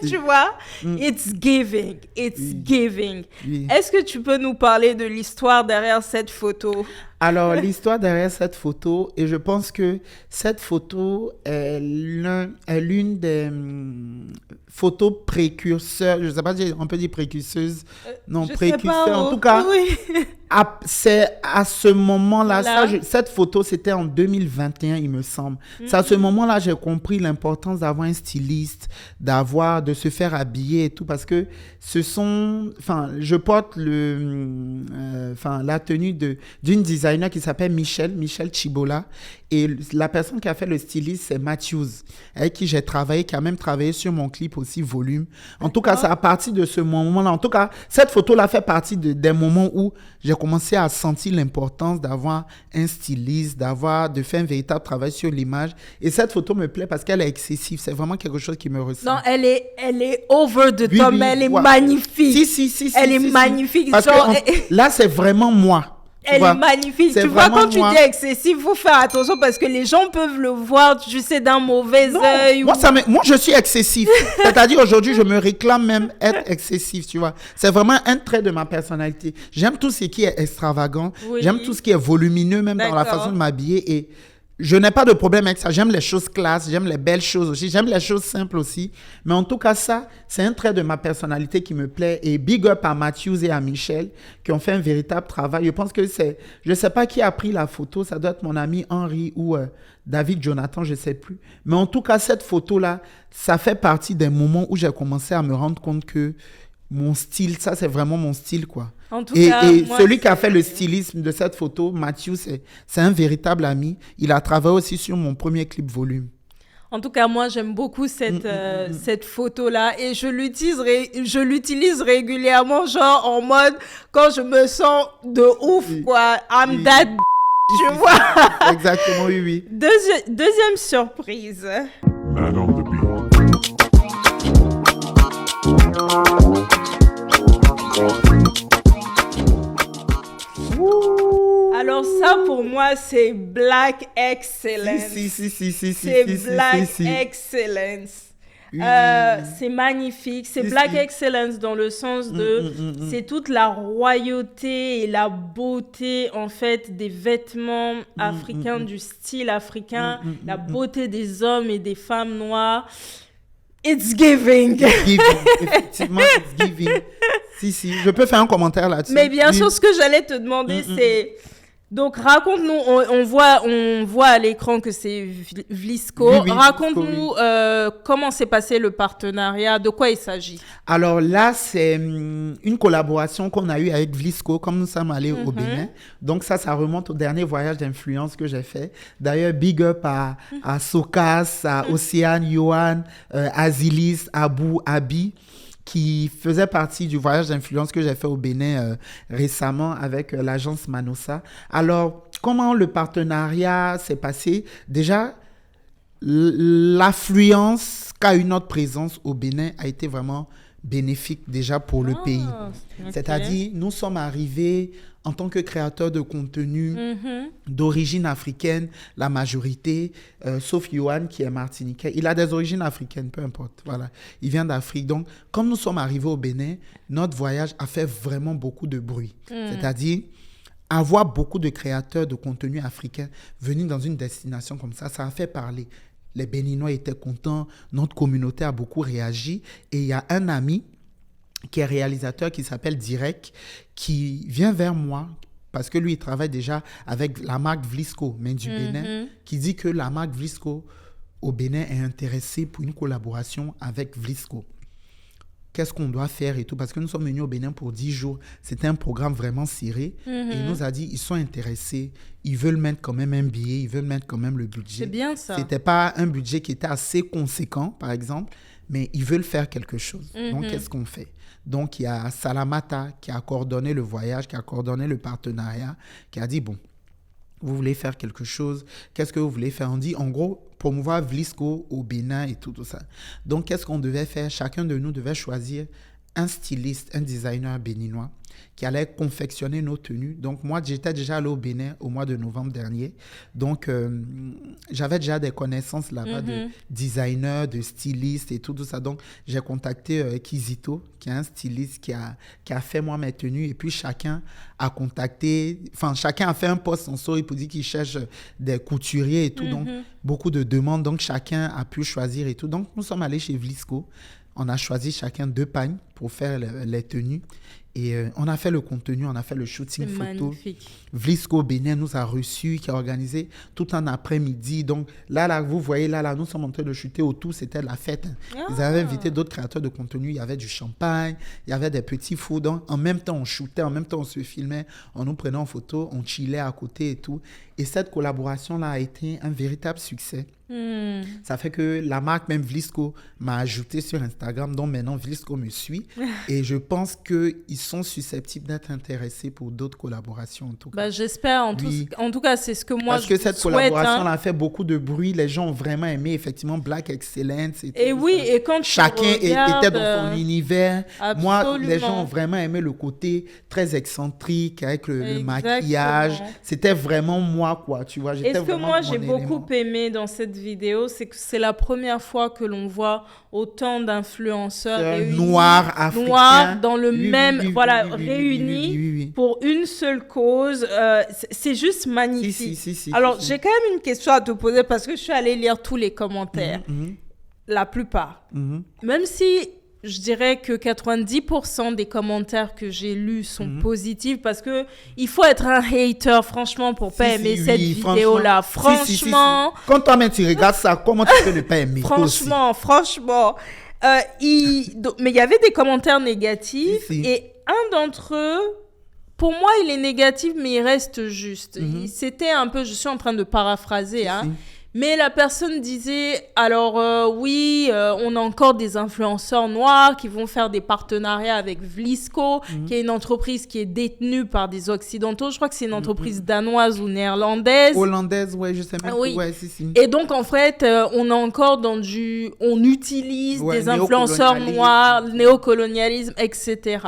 tu vois, it's giving. It's giving. Oui. Est-ce que tu peux nous parler de l'histoire derrière cette photo? Alors, l'histoire derrière cette photo, et je pense que cette photo est l'une des photos précurseurs, je ne sais pas si on peut dire précurseuse, non, Je sais précurseur, pas, en tout cas, oui. c'est à ce moment-là, Voilà. cette photo, c'était en 2021, il me semble. C'est à ce moment-là, j'ai compris l'importance d'avoir un styliste, de se faire habiller et tout, parce que je porte la tenue d'une designer qui s'appelle Michel Chibola, Et la personne qui a fait le styliste, c'est Matthews, avec qui j'ai travaillé, qui a même travaillé sur mon clip aussi, Volume. En tout cas, c'est à partir de ce moment-là. En tout cas, cette photo-là fait partie des moments où j'ai commencé à sentir l'importance d'avoir un styliste, de faire un véritable travail sur l'image. Et cette photo me plaît parce qu'elle est excessive. C'est vraiment quelque chose qui me ressemble. Non, elle est over the top, mais elle est magnifique. Si. Elle est magnifique. Parce que là, c'est vraiment moi. Elle est magnifique. Tu vois, quand tu dis excessif, il faut faire attention parce que les gens peuvent le voir, tu sais, d'un mauvais œil. Moi, je suis excessif. C'est-à-dire, aujourd'hui, je me réclame même être excessif, tu vois. C'est vraiment un trait de ma personnalité. J'aime tout ce qui est extravagant. Oui. J'aime tout ce qui est volumineux, même dans la façon de m'habiller. Et je n'ai pas de problème avec ça. J'aime les choses classes, j'aime les belles choses aussi, j'aime les choses simples aussi. Mais en tout cas, ça, c'est un trait de ma personnalité qui me plaît. Et big up à Matthews et à Michel qui ont fait un véritable travail. Je pense que je ne sais pas qui a pris la photo. Ça doit être mon ami Henri ou David Jonathan, je ne sais plus. Mais en tout cas, cette photo-là, ça fait partie des moments où j'ai commencé à me rendre compte que mon style, ça, c'est vraiment mon style, quoi. En tout cas, moi, celui qui a fait le stylisme de cette photo, Mathieu, c'est un véritable ami. Il a travaillé aussi sur mon premier clip Volume. En tout cas, moi, j'aime beaucoup cette photo-là et je l'utilise régulièrement, genre en mode quand je me sens de ouf, quoi. I'm that tu vois. Exactement, oui. Deuxième surprise. Man on the beat. Alors ça, pour moi, c'est Black Excellence. Si. C'est Black Excellence. C'est magnifique. C'est Black Excellence dans le sens de... C'est toute la royauté et la beauté, en fait, des vêtements africains, du style africain, la beauté des hommes et des femmes noires. It's giving. Effectivement, it's giving. Si. Je peux faire un commentaire là-dessus. Mais bien sûr, ce que j'allais te demander, c'est... Donc, raconte-nous, on voit à l'écran que c'est Vlisco. Oui, Raconte-nous comment s'est passé le partenariat, de quoi il s'agit. Alors là, c'est une collaboration qu'on a eue avec Vlisco, comme nous sommes allés au Bénin. Donc ça remonte au dernier voyage d'influence que j'ai fait. D'ailleurs, big up à Sokas, à Océane, Johan, Azilis, Abou, Abi, qui faisait partie du voyage d'influence que j'ai fait au Bénin récemment avec l'agence Manossa. Alors, comment le partenariat s'est passé? Déjà, l'affluence qu'a eu notre présence au Bénin a été vraiment bénéfique déjà pour le pays. Okay. C'est-à-dire, nous sommes arrivés en tant que créateurs de contenu d'origine africaine, la majorité, sauf Johan qui est martiniquais. Il a des origines africaines, peu importe. Voilà. Il vient d'Afrique. Donc, comme nous sommes arrivés au Bénin, notre voyage a fait vraiment beaucoup de bruit. C'est-à-dire, avoir beaucoup de créateurs de contenu africains venir dans une destination comme ça a fait parler. Les Béninois étaient contents, notre communauté a beaucoup réagi. Et il y a un ami qui est réalisateur, qui s'appelle Direct, qui vient vers moi, parce que lui, il travaille déjà avec la marque Vlisco, mais du Bénin, qui dit que la marque Vlisco au Bénin est intéressée pour une collaboration avec Vlisco. Qu'est-ce qu'on doit faire et tout, parce que nous sommes venus au Bénin pour 10 jours. C'était un programme vraiment serré. Et il nous a dit, ils sont intéressés, ils veulent mettre quand même un billet, ils veulent mettre quand même le budget. C'est bien ça. C'était pas un budget qui était assez conséquent, par exemple, mais ils veulent faire quelque chose. Donc, qu'est-ce qu'on fait? Donc, il y a Salamata qui a coordonné le voyage, qui a coordonné le partenariat, qui a dit, bon, vous voulez faire quelque chose, qu'est-ce que vous voulez faire? On dit, en gros, promouvoir Vlisco au Bénin et tout ça. Donc, qu'est-ce qu'on devait faire? Chacun de nous devait choisir un styliste, un designer béninois qui allait confectionner nos tenues. Donc, moi, j'étais déjà allé au Bénin au mois de novembre dernier. Donc, j'avais déjà des connaissances là-bas de designers, de stylistes et tout ça. Donc, j'ai contacté Kizito, qui est un styliste qui a fait moi mes tenues. Et puis, chacun a fait un post en story pour dire qu'il cherche des couturiers et tout. Donc, beaucoup de demandes. Donc, chacun a pu choisir et tout. Donc, nous sommes allés chez Vlisco. On a choisi chacun 2 pagnes. pour faire les tenues. Et on a fait le contenu, on a fait le shooting C'est photo. magnifique. Vlisco Bénin nous a reçus, qui a organisé tout un après-midi. Donc là, vous voyez, là, nous sommes en train de shooter autour, c'était la fête. Ils avaient invité d'autres créateurs de contenu, il y avait du champagne, il y avait des petits fours. Donc en même temps, on shootait, en même temps, on se filmait, on nous prenait en photo, on chillait à côté et tout. Et cette collaboration-là a été un véritable succès. Ça fait que la marque, même Vlisco, m'a ajouté sur Instagram. Donc maintenant, Vlisco me suit. Et je pense qu'ils sont susceptibles d'être intéressés pour d'autres collaborations, en tout cas. Bah, j'espère. En tout cas, c'est ce que moi Parce que cette souhaite, collaboration a fait beaucoup de bruit. Les gens ont vraiment aimé, effectivement, Black Excellence. Et oui, et quand tu chacun regardes, était dans son univers. Moi, absolument. les gens ont vraiment aimé le côté très excentrique avec le Exactement. maquillage. C'était vraiment moi, quoi. Tu vois, j'étais Et ce que vraiment moi, dans j'ai mon beaucoup élément. aimé dans cette vidéo, c'est que c'est la première fois que l'on voit autant d'influenceurs réunis, noirs, africains. noirs dans le Oui, même, oui, oui, voilà, oui, oui, oui, réunis oui. pour une seule cause. C'est juste magnifique. Si, Alors, si. j'ai quand même une question à te poser parce que je suis allée lire tous les commentaires. La plupart. Même si je dirais que 90% des commentaires que j'ai lus sont positifs parce que il faut être un hater, franchement, pour pas aimer cette vidéo-là. Franchement. Quand toi-même tu regardes ça, comment tu peux ne pas aimer? Franchement. Mais il y avait des commentaires négatifs et un d'entre eux, pour moi, il est négatif, mais il reste juste. C'était un peu, je suis en train de paraphraser, mais la personne disait, alors oui, on a encore des influenceurs noirs qui vont faire des partenariats avec Vlisco, qui est une entreprise qui est détenue par des Occidentaux. Je crois que c'est une entreprise danoise ou néerlandaise. Hollandaise, ouais, je sais même Oui. Ouais, si. Et donc, en fait, on est encore on utilise des influenceurs noirs, néocolonialisme, etc.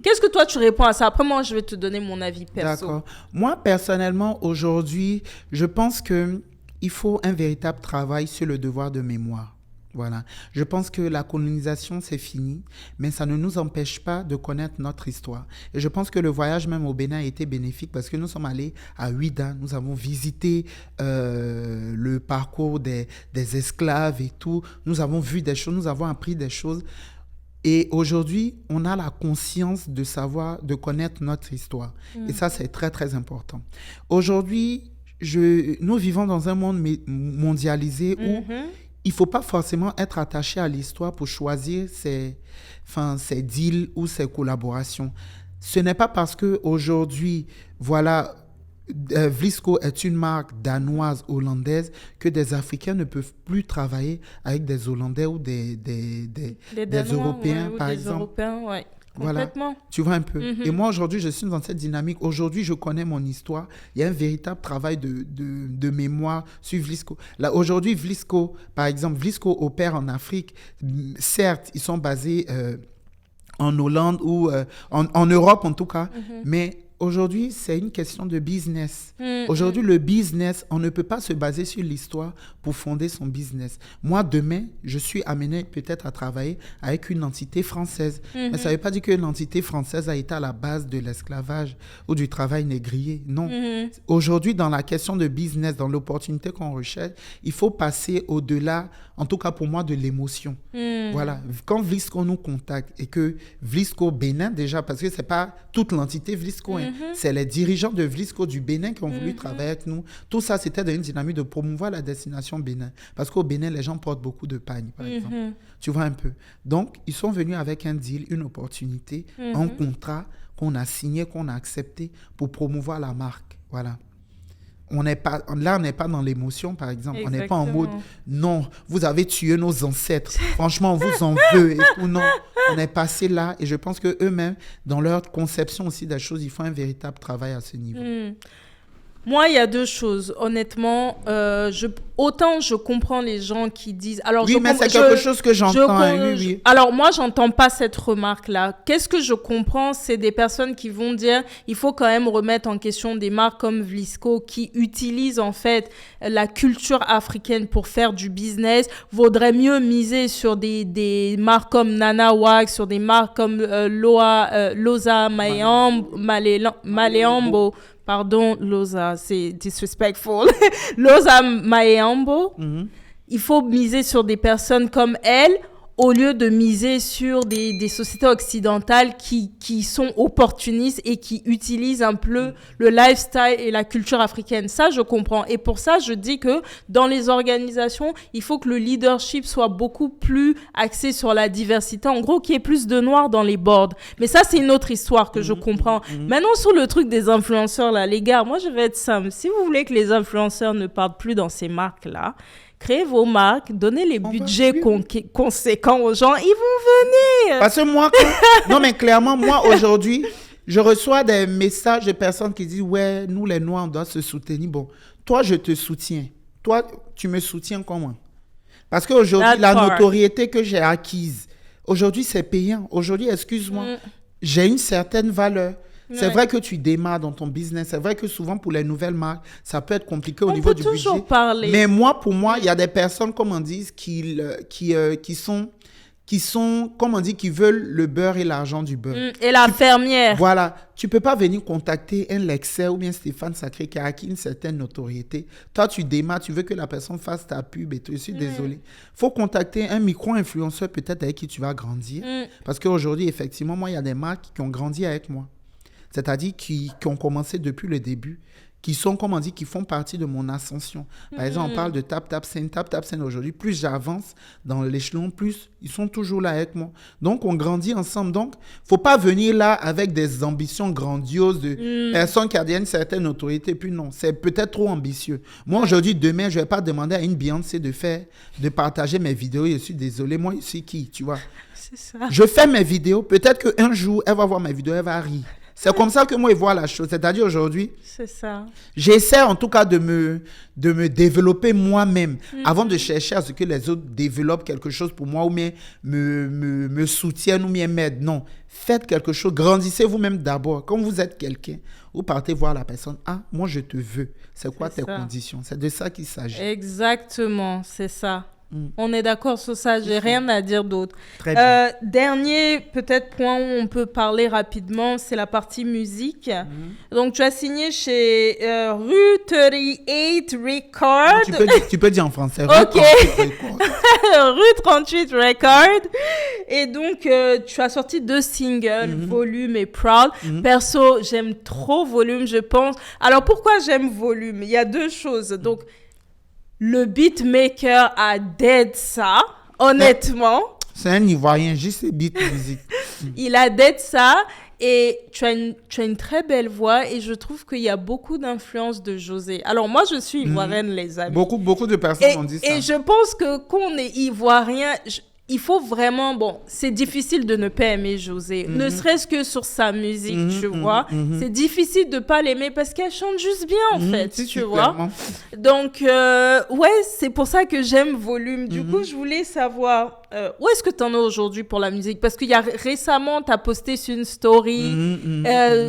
Qu'est-ce que toi, tu réponds à ça? Après, moi, je vais te donner mon avis perso. D'accord. Moi, personnellement, aujourd'hui, je pense que il faut un véritable travail sur le devoir de mémoire. Voilà. Je pense que la colonisation, c'est fini, mais ça ne nous empêche pas de connaître notre histoire. Et je pense que le voyage même au Bénin a été bénéfique parce que nous sommes allés à Ouidah, nous avons visité le parcours des esclaves et tout. Nous avons vu des choses, nous avons appris des choses. Et aujourd'hui, on a la conscience de savoir, de connaître notre histoire. Et ça, c'est très, très important. Aujourd'hui, nous vivons dans un monde mondialisé où il ne faut pas forcément être attaché à l'histoire pour choisir ses deals ou ses collaborations. Ce n'est pas parce qu'aujourd'hui, voilà, Vlisco est une marque danoise, hollandaise, que des Africains ne peuvent plus travailler avec des Hollandais ou des Danois, Européens, ou par des exemple. Européens, ouais. Voilà, Complètement. tu vois un peu. Et moi, aujourd'hui, je suis dans cette dynamique. Aujourd'hui, je connais mon histoire. Il y a un véritable travail de mémoire sur Vlisco. Là, aujourd'hui, Vlisco, par exemple, Vlisco opère en Afrique. Certes, ils sont basés en Hollande ou en Europe, en tout cas. Mais aujourd'hui, c'est une question de business. Aujourd'hui, le business, on ne peut pas se baser sur l'histoire pour fonder son business. Moi, demain, je suis amené peut-être à travailler avec une entité française. Mais ça ne veut pas dire que l'entité française a été à la base de l'esclavage ou du travail négrier. Non. Aujourd'hui, dans la question de business, dans l'opportunité qu'on recherche, il faut passer au-delà, en tout cas pour moi, de l'émotion. Voilà. Quand Vlisco nous contacte et que Vlisco Bénin, déjà, parce que ce n'est pas toute l'entité Vlisco, c'est les dirigeants de Vlisco du Bénin qui ont voulu travailler avec nous. Tout ça, c'était dans une dynamique de promouvoir la destination Bénin. Parce qu'au Bénin, les gens portent beaucoup de pagne, par exemple. Tu vois un peu. Donc, ils sont venus avec un deal, une opportunité, un contrat qu'on a signé, qu'on a accepté pour promouvoir la marque. Voilà. On n'est pas dans l'émotion, par exemple. Exactement. On n'est pas en mode, non, vous avez tué nos ancêtres. Franchement, on vous en veut. Ou non, on est passé là. Et je pense qu'eux-mêmes, dans leur conception aussi des choses, ils font un véritable travail à ce niveau. Moi, il y a deux choses. Honnêtement, autant je comprends les gens qui disent... Alors, oui, mais c'est quelque chose que j'entends. Oui. Alors, moi, j'entends pas cette remarque-là. Qu'est-ce que je comprends? C'est des personnes qui vont dire il faut quand même remettre en question des marques comme Vlisco qui utilisent en fait la culture africaine pour faire du business. Vaudrait mieux miser sur des marques comme Nana Wax, sur des marques comme Loza Maleambo. Pardon, Loza, c'est disrespectful. Loza Maembo. Il faut miser sur des personnes comme elle, au lieu de miser sur des sociétés occidentales qui sont opportunistes et qui utilisent un peu le lifestyle et la culture africaine. Ça, je comprends. Et pour ça, je dis que dans les organisations, il faut que le leadership soit beaucoup plus axé sur la diversité. En gros, qu'il y ait plus de noirs dans les boards. Mais ça, c'est une autre histoire que je comprends. Maintenant, sur le truc des influenceurs, là, les gars, moi, je vais être simple. Si vous voulez que les influenceurs ne parlent plus dans ces marques-là, créez vos marques, donnez les budgets conséquents aux gens, ils vont venir. Parce que moi, non mais clairement, moi aujourd'hui, je reçois des messages de personnes qui disent « Ouais, nous les Noirs, on doit se soutenir. » Bon, toi, je te soutiens. Toi, tu me soutiens comment? Parce qu'aujourd'hui, la notoriété que j'ai acquise, aujourd'hui, c'est payant. Aujourd'hui, excuse-moi, j'ai une certaine valeur. C'est vrai que tu démarres dans ton business. C'est vrai que souvent, pour les nouvelles marques, ça peut être compliqué au niveau du budget. On peut toujours parler. Mais pour moi, il y a des personnes, comme on dit, qui sont, comme on dit, qui veulent le beurre et l'argent du beurre. Et la fermière. Voilà. Tu peux pas venir contacter un Lexer ou bien Stéphane Sacré qui a acquis une certaine notoriété. Toi, tu démarres, tu veux que la personne fasse ta pub et tout. Je suis désolé. Faut contacter un micro-influenceur peut-être avec qui tu vas grandir. Parce qu'aujourd'hui, effectivement, moi, il y a des marques qui ont grandi avec moi. C'est-à-dire qui ont commencé depuis le début, qui sont, comme on dit, qui font partie de mon ascension. Par exemple, on parle de TapTapSend. TapTapSend aujourd'hui, plus j'avance dans l'échelon, plus ils sont toujours là avec moi. Donc, on grandit ensemble. Donc, faut pas venir là avec des ambitions grandioses de personnes qui ont une certaine autorité. Puis non, c'est peut-être trop ambitieux. Moi, aujourd'hui, demain, je vais pas demander à une Beyoncé de partager mes vidéos. Je suis désolé. Moi, je suis qui, tu vois? C'est ça. Je fais mes vidéos. Peut-être qu'un jour, elle va voir mes vidéos, elle va rire. C'est comme ça que moi, je vois la chose. C'est-à-dire aujourd'hui, c'est ça. J'essaie en tout cas de me développer moi-même avant de chercher à ce que les autres développent quelque chose pour moi ou bien me soutiennent ou bien m'aident. Non, faites quelque chose. Grandissez vous-même d'abord. Quand vous êtes quelqu'un, vous partez voir la personne. Ah, moi, je te veux. C'est quoi tes conditions? C'est de ça qu'il s'agit. Exactement, c'est ça. On est d'accord sur ça, j'ai rien à dire d'autre. Très bien. Dernier peut-être point où on peut parler rapidement, c'est la partie musique. Donc tu as signé chez Rue 38 Records. Tu peux dire en français. Ok. Rue 38 Records. Rue 38 Records. Et donc tu as sorti 2 singles, Volume et Proud. Perso, j'aime trop Volume, je pense. Alors pourquoi j'aime Volume? Il y a 2 choses. Donc le beatmaker a dead ça, honnêtement. C'est un Ivoirien, juste beat musique. Il a dead ça et tu as une très belle voix et je trouve qu'il y a beaucoup d'influence de José. Alors moi, je suis ivoirienne, les amis. Beaucoup de personnes ont dit ça. Et je pense que quand on est ivoirien... Il faut vraiment, c'est difficile de ne pas aimer José, ne serait-ce que sur sa musique, tu vois. C'est difficile de pas l'aimer parce qu'elle chante juste bien, en fait, tu vois. Donc, ouais, c'est pour ça que j'aime Volume. Du coup, je voulais savoir, où est-ce que tu en es aujourd'hui pour la musique? Parce qu'il y a récemment, tu as posté sur une story,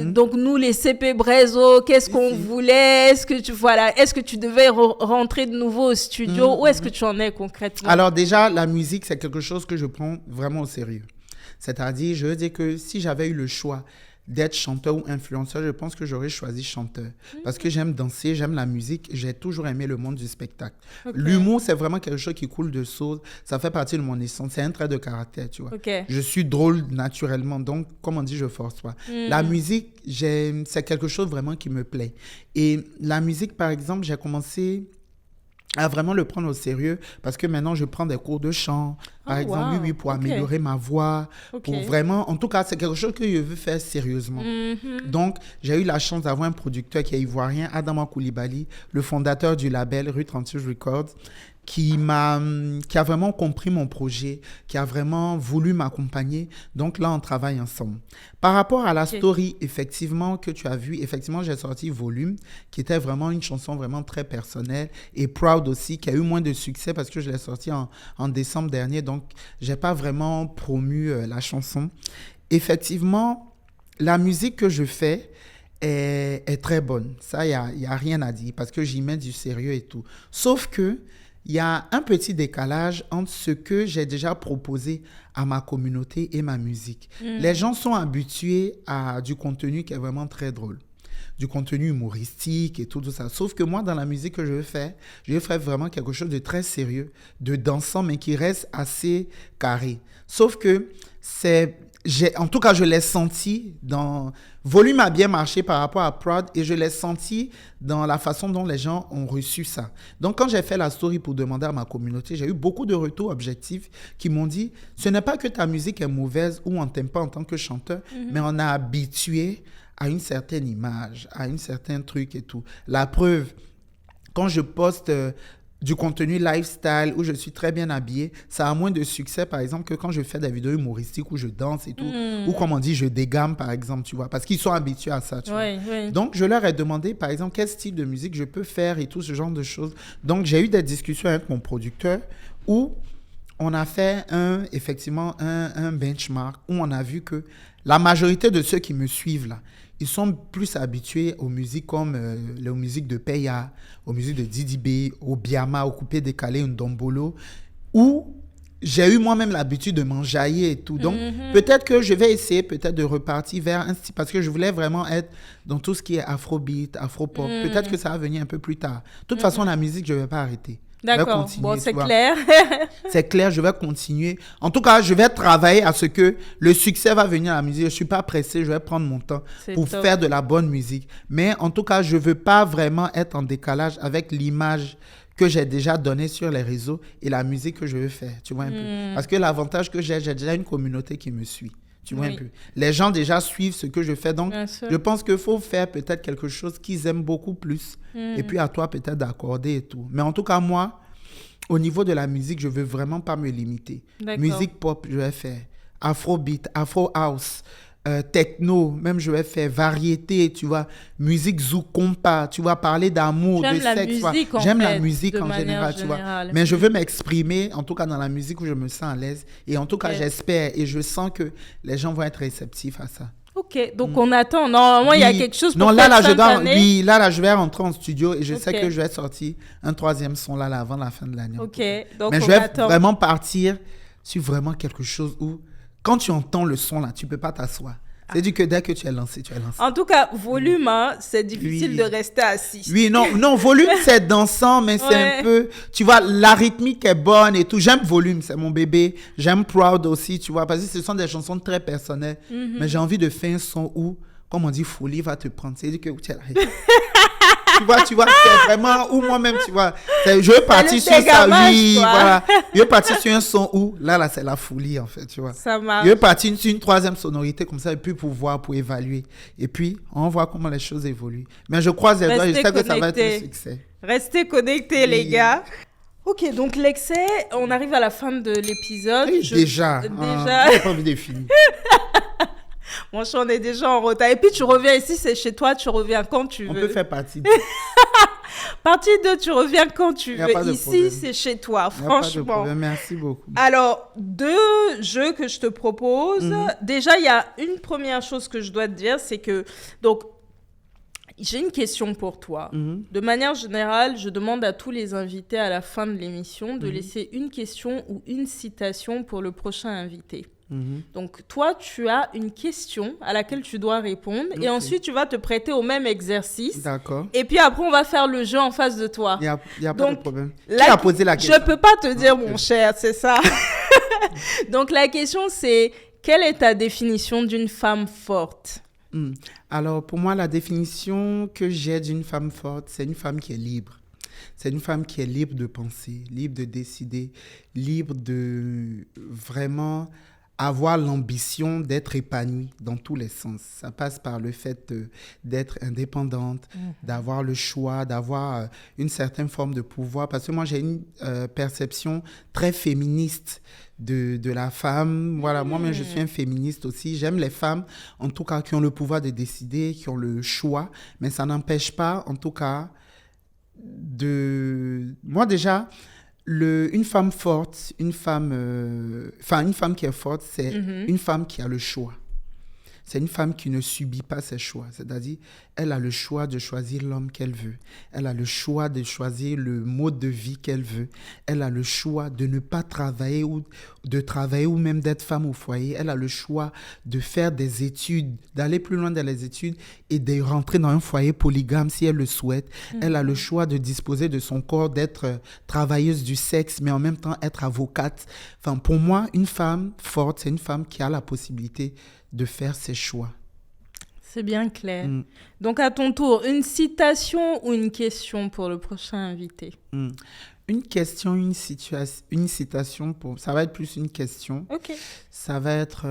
donc nous, les CP Brezo, qu'est-ce qu'on voulait? Est-ce que tu devais rentrer de nouveau au studio? Où est-ce que tu en es concrètement? Alors déjà, la musique, c'est quelque chose que je prends vraiment au sérieux. C'est-à-dire, je veux dire que si j'avais eu le choix d'être chanteur ou influenceur, je pense que j'aurais choisi chanteur. Parce que j'aime danser, j'aime la musique, j'ai toujours aimé le monde du spectacle. Okay. L'humour, c'est vraiment quelque chose qui coule de source. Ça fait partie de mon essence. C'est un trait de caractère, tu vois. Okay. Je suis drôle naturellement, donc, comme on dit, je force pas. La musique, c'est quelque chose vraiment qui me plaît. Et la musique, par exemple, j'ai commencé à vraiment le prendre au sérieux parce que maintenant je prends des cours de chant par exemple pour améliorer ma voix pour vraiment, en tout cas c'est quelque chose que je veux faire sérieusement. Donc j'ai eu la chance d'avoir un producteur qui est ivoirien, Adama Koulibaly, le fondateur du label Rue 38 Records, qui a vraiment compris mon projet, qui a vraiment voulu m'accompagner. Donc là, on travaille ensemble. Par rapport à la story, effectivement, que tu as vu, effectivement, j'ai sorti Volume, qui était vraiment une chanson vraiment très personnelle, et Proud aussi, qui a eu moins de succès parce que je l'ai sorti en décembre dernier, donc j'ai pas vraiment promu la chanson. Effectivement, la musique que je fais est très bonne. Ça, il y a rien à dire parce que j'y mets du sérieux et tout. Sauf que il y a un petit décalage entre ce que j'ai déjà proposé à ma communauté et ma musique. Les gens sont habitués à du contenu qui est vraiment très drôle. du contenu humoristique et tout ça. Sauf que moi, dans la musique que je veux faire vraiment quelque chose de très sérieux, de dansant, mais qui reste assez carré. Sauf que en tout cas, je l'ai senti dans... Volume a bien marché par rapport à Proud et je l'ai senti dans la façon dont les gens ont reçu ça. Donc, quand j'ai fait la story pour demander à ma communauté, j'ai eu beaucoup de retours objectifs qui m'ont dit, ce n'est pas que ta musique est mauvaise ou on ne t'aime pas en tant que chanteur, mais on a habitué à une certaine image, à un certain truc et tout. La preuve, quand je poste... du contenu lifestyle où je suis très bien habillée, ça a moins de succès, par exemple, que quand je fais des vidéos humoristiques où je danse et tout, ou comme on dit, je dégamme, par exemple, tu vois, parce qu'ils sont habitués à ça, tu vois. Donc, je leur ai demandé, par exemple, quel style de musique je peux faire et tout ce genre de choses. Donc, j'ai eu des discussions avec mon producteur où on a fait effectivement un benchmark où on a vu que la majorité de ceux qui me suivent là, ils sont plus habitués aux musiques comme les musiques de Peya, aux musiques de Didi B, au Biama, au coupé décalé, un Dombolo, où j'ai eu moi-même l'habitude de m'enjailler et tout. Donc, peut-être que je vais essayer peut-être de repartir vers un style, parce que je voulais vraiment être dans tout ce qui est afrobeat, afropop. Peut-être que ça va venir un peu plus tard. De toute façon, la musique, je ne vais pas arrêter. D'accord, bon, c'est clair. C'est clair, je vais continuer. En tout cas, je vais travailler à ce que le succès va venir à la musique. Je ne suis pas pressé, je vais prendre mon temps pour faire de la bonne musique. Mais en tout cas, je ne veux pas vraiment être en décalage avec l'image que j'ai déjà donnée sur les réseaux et la musique que je veux faire. Tu vois un peu? Parce que l'avantage que j'ai déjà une communauté qui me suit. Tu vois un peu. Les gens déjà suivent ce que je fais. Donc, je pense qu'il faut faire peut-être quelque chose qu'ils aiment beaucoup plus. Et puis, à toi, peut-être d'accorder et tout. Mais en tout cas, moi, au niveau de la musique, je ne veux vraiment pas me limiter. Musique pop, je vais faire. Afrobeat, Afro House, techno, même je vais faire variété, tu vois. Musique zouk compas, tu vois, parler d'amour, de sexe. J'aime la musique en général, tu vois. Mais je veux m'exprimer, en tout cas dans la musique où je me sens à l'aise. Et en tout cas, j'espère et je sens que les gens vont être réceptifs à ça. Ok, donc on attend. Normalement, il y a quelque chose pour là, cette je vais rentrer en studio et je sais que je vais sortir un 3e son là avant la fin de l'année. Ok, donc mais je vais vraiment partir sur vraiment quelque chose où, quand tu entends le son là, tu ne peux pas t'asseoir. C'est-à-dire que dès que tu es lancé, tu es lancé. En tout cas, volume, c'est difficile de rester assis. Oui, non, volume, c'est dansant, mais c'est un peu... Tu vois, la rythmique est bonne et tout. J'aime volume, c'est mon bébé. J'aime Proud aussi, tu vois, parce que ce sont des chansons très personnelles. Mais j'ai envie de faire un son où, comme on dit, folie va te prendre. C'est-à-dire que tu es là. tu vois, c'est vraiment où moi-même, tu vois, je veux partir sur ça, oui, voilà. Je veux partir sur un son où, là, c'est la folie, en fait, tu vois. Ça marche. Je veux partir sur une 3e sonorité comme ça, et puis pour évaluer. Et puis, on voit comment les choses évoluent. Mais je croise les doigts, je sais que ça va être un succès. Restez connectés, les gars. Ok, donc l'excès, on arrive à la fin de l'épisode. Oui, déjà. J'ai pas envie de finir. Mon chat, on est déjà en retard. Et puis, tu reviens ici, c'est chez toi, tu reviens quand tu veux. On peut faire partie 2. Partie 2, tu reviens quand tu veux. Ici, c'est chez toi, franchement. Pas de problème. Merci beaucoup. Alors, 2 jeux que je te propose. Déjà, il y a une première chose que je dois te dire, c'est que... Donc, j'ai une question pour toi. De manière générale, je demande à tous les invités à la fin de l'émission de laisser une question ou une citation pour le prochain invité. Donc, toi, tu as une question à laquelle tu dois répondre et ensuite, tu vas te prêter au même exercice. D'accord. Et puis après, on va faire le jeu en face de toi. Il n'y a pas de problème. Qui a posé la question? Je ne peux pas te dire, mon cher, c'est ça. Donc, la question, c'est quelle est ta définition d'une femme forte? Alors, pour moi, la définition que j'ai d'une femme forte, c'est une femme qui est libre. C'est une femme qui est libre de penser, libre de décider, libre de vraiment avoir l'ambition d'être épanouie dans tous les sens. Ça passe par le fait d'être indépendante, d'avoir le choix, d'avoir une certaine forme de pouvoir. Parce que moi, j'ai une perception très féministe de la femme. Voilà, moi-même, je suis un féministe aussi. J'aime les femmes, en tout cas, qui ont le pouvoir de décider, qui ont le choix. Mais ça n'empêche pas, en tout cas, Moi, déjà... une femme forte, une femme qui est forte, c'est une femme qui a le choix. C'est une femme qui ne subit pas ses choix. C'est-à-dire, elle a le choix de choisir l'homme qu'elle veut. Elle a le choix de choisir le mode de vie qu'elle veut. Elle a le choix de ne pas travailler ou même d'être femme au foyer. Elle a le choix de faire des études, d'aller plus loin dans les études et de rentrer dans un foyer polygame si elle le souhaite. Elle a le choix de disposer de son corps, d'être travailleuse du sexe, mais en même temps être avocate. Enfin, pour moi, une femme forte, c'est une femme qui a la possibilité de faire ses choix. C'est bien clair. Donc, à ton tour, une citation ou une question pour le prochain invité? Une question, une citation, ça va être plus une question. Ok. Ça va être...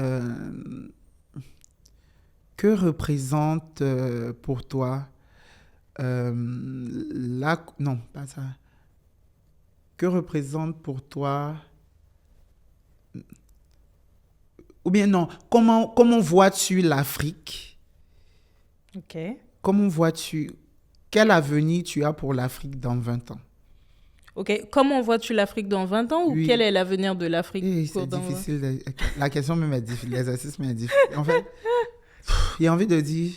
que représente pour toi non, pas ça. Que représente pour toi... Ou bien non, comment vois-tu l'Afrique? Ok. Comment vois-tu... Quel avenir tu as pour l'Afrique dans 20 ans? Ok. Comment vois-tu l'Afrique dans 20 ans ou Oui. quel est l'avenir de l'Afrique C'est dans 20 ans? difficile. La question même est difficile. L'exercice même est difficile. En fait, il y a envie de dire...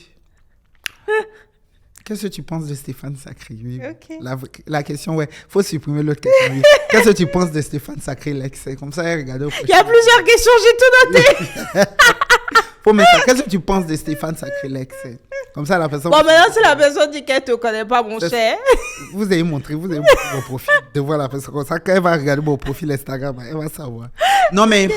Qu'est-ce que tu penses de Stéphane Sacré? Oui. Ok. La question, ouais. Il faut supprimer l'autre question. Oui. Qu'est-ce que tu penses de Stéphane Sacré, l'ex? C'est comme ça, regardez au prochain. Il y a plusieurs questions, j'ai tout noté. Faut mettre ça. Qu'est-ce que tu penses de Stéphane Sacré, l'ex? Comme ça, la personne... Bon, maintenant, si la personne dit qu'elle ne te connaît pas, mon cher. Vous avez montré vos profils. De voir la personne comme ça. Quand elle va regarder mon profil Instagram, elle va savoir. Non, mais...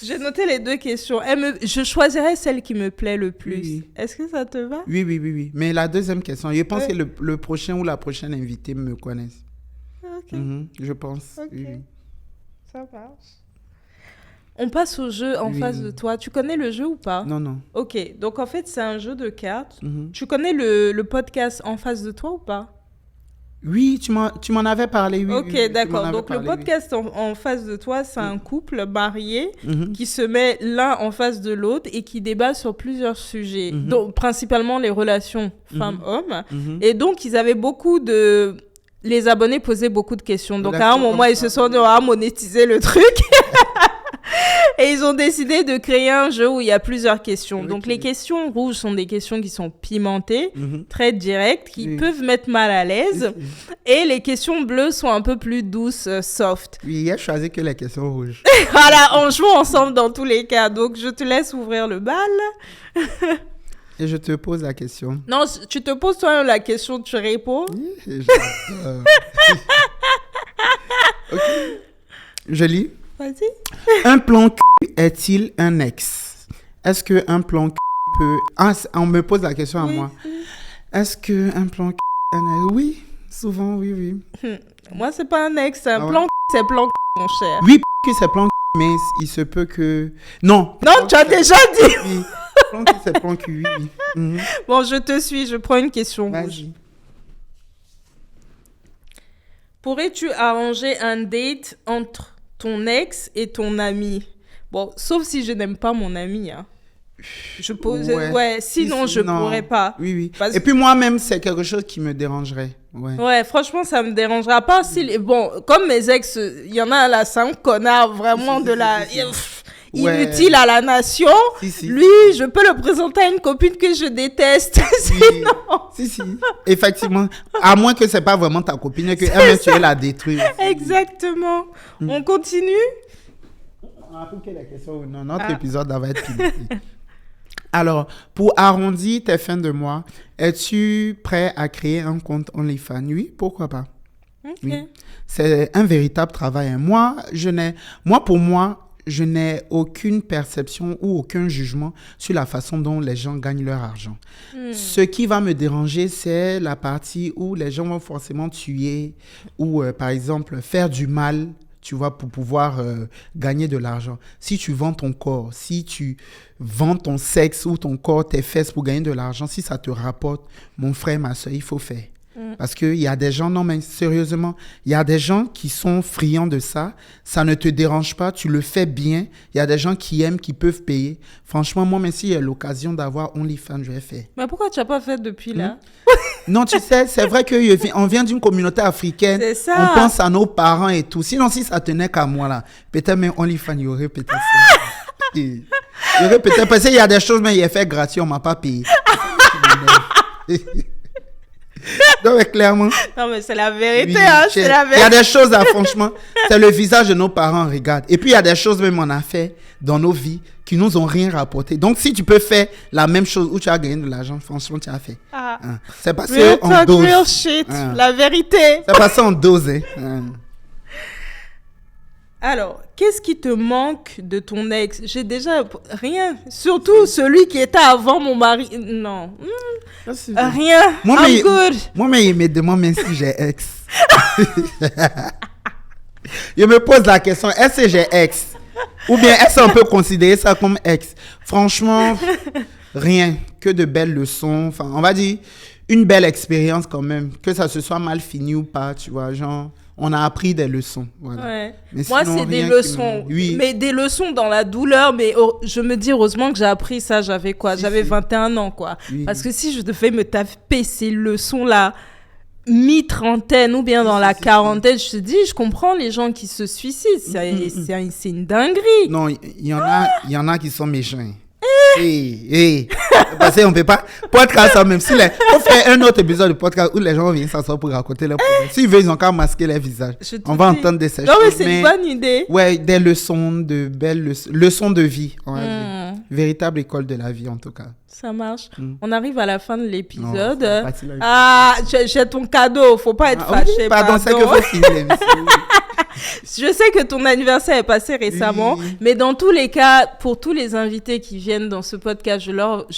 J'ai noté les deux questions. Je choisirais celle qui me plaît le plus. Oui. Est-ce que ça te va? Oui. Mais la deuxième question, je pense que le prochain ou la prochaine invitée me connaissent. Ok. Je pense. Ok. Oui. Ça marche. On passe au jeu en face de toi. Tu connais le jeu ou pas? Non. Ok. Donc, en fait, c'est un jeu de cartes. Mhm. Tu connais le podcast en face de toi ou pas? Oui, tu m'en avais parlé, oui. Ok, oui, tu m'en d'accord. avais Donc, parlé, le podcast en face de toi, c'est un couple marié Mhm. qui se met l'un en face de l'autre et qui débat sur plusieurs sujets, Mhm. donc principalement les relations femmes-hommes. Mhm. Et donc, ils avaient les abonnés posaient beaucoup de questions. Donc, à un D'accord, moment, ils se sont dit, on va monétiser le truc. Et ils ont décidé de créer un jeu où il y a plusieurs questions. Ok. Donc, les questions rouges sont des questions qui sont pimentées, Mhm. très directes, qui Oui. peuvent mettre mal à l'aise. Et les questions bleues sont un peu plus douces, soft. Oui, il a choisi que les questions rouges. Voilà, on joue ensemble dans tous les cas. Donc, je te laisse ouvrir le bal. Et je te pose la question. Non, tu te poses toi la question, tu réponds. J'adore. Ok. Je lis. Vas-y. Un plan cul est-il un ex? Est-ce qu'un plan cul peut... Ah, on me pose la question à Oui. moi. Est-ce qu'un plan cul est un ex? Oui, souvent, oui. Moi, c'est pas un ex, c'est un Ah ouais. plan c'est plan mon cher. Oui, que c'est plan cul, mais il se peut que... Non. Non, tu as déjà dit. Oui. Plan cul, c'est plan cul, oui. Mhm. Bon, je te suis, je prends une question rouge. Vas-y. Pourrais-tu arranger un date entre ton ex et ton ami? Bon, sauf si je n'aime pas mon ami, hein. Je pose... Ouais, sinon je non. pourrais pas. Oui. Parce- Et puis moi-même, c'est quelque chose qui me dérangerait. Ouais. Ouais, franchement, ça me dérangera. À part si... Bon, comme mes ex, il y en a là, c'est un connard vraiment de la... Pff, Ouais. inutile à la nation. Si. Lui, je peux le présenter à une copine que je déteste. Oui. Si. Effectivement. À moins que c'est pas vraiment ta copine et que elle, tu veux la détruire. Exactement. On continue? On a appris la question ou non. Notre épisode va être fini. Alors, pour arrondir tes fins de mois, es-tu prêt à créer un compte OnlyFans? Oui, pourquoi pas? Ok. Oui. C'est un véritable travail. Moi, pour moi, je n'ai aucune perception ou aucun jugement sur la façon dont les gens gagnent leur argent. Ce qui va me déranger, c'est la partie où les gens vont forcément tuer ou, par exemple, faire du mal, tu vois, pour pouvoir gagner de l'argent. Si tu vends ton corps, si tu vends ton sexe ou ton corps, tes fesses pour gagner de l'argent, si ça te rapporte, mon frère, ma soeur, il faut faire. Parce qu'il y a des gens, non mais sérieusement, il y a des gens qui sont friands de ça, ça ne te dérange pas, tu le fais bien, il y a des gens qui aiment, qui peuvent payer. Franchement, moi, même s'il y a l'occasion d'avoir OnlyFans, je vais faire. Mais pourquoi tu n'as pas fait depuis là? Non, tu sais, c'est vrai qu'on vient d'une communauté africaine, C'est ça. on pense à nos parents et tout. Sinon, si ça tenait qu'à moi, là, peut-être même OnlyFans, il y aurait peut-être ça. Et- J'aurais peut-être parce qu'il y a des choses, mais il est fait gratuit, on m'a pas payé. Non, mais clairement. Non, mais c'est la vérité, Oui, hein, c'est la il y a vérité. des choses, là, franchement, c'est le visage de nos parents, regarde. Et puis, il y a des choses, même on a fait dans nos vies qui nous ont rien rapporté. Donc, si tu peux faire la même chose où tu as gagné de l'argent, franchement, tu as fait. Ah. Hein. C'est passé Real en talk, dose. real shit, Hein. la vérité. C'est passé en dose. Hein. Alors, qu'est-ce qui te manque de ton ex? J'ai déjà rien. Surtout celui qui était avant mon mari. Non. Rien. Moi, I'm mais- good. Moi, mais il me demande même si j'ai ex. Je me pose la question, est-ce que j'ai ex? Ou bien est-ce qu'on peut considérer ça comme ex? Franchement, rien. Que de belles leçons. Enfin, on va dire une belle expérience quand même. Que ça se soit mal fini ou pas, tu vois. Genre, on a appris des leçons. Voilà. Ouais. Mais Moi, sinon, c'est des rien qui me- leçons. Oui. Mais des leçons dans la douleur. Mais je me dis, heureusement que j'ai appris ça. J'avais quoi? Si, J'avais si. 21 ans, quoi. Oui. Parce que si je devais me taper ces leçons-là, mi-trentaine ou bien dans la quarantaine, je te dis, je comprends les gens qui se suicident. C'est une dinguerie. Non, il y en a qui sont méchants. Parce qu'on peut pas. Podcast, ça, même si on fait un autre épisode de podcast où les gens viennent s'asseoir pour raconter leurs problèmes. S'ils veulent, ils ont qu'à masquer leur visage. Je te On va dis. entendre des choses. Non, mais c'est une bonne idée. Ouais, des leçons, de belles leçons de vie. On va dire. Hmm, Véritable école de la vie, en tout cas. ça marche. Mm. On arrive à la fin de l'épisode. Non, c'est pas facile à- Ah, j'ai ton cadeau. Faut pas être Ah, oui, fâché. pardon, c'est que faut finir l'émission. Je sais que ton anniversaire est passé récemment, Oui. mais dans tous les cas, pour tous les invités qui viennent dans ce podcast, je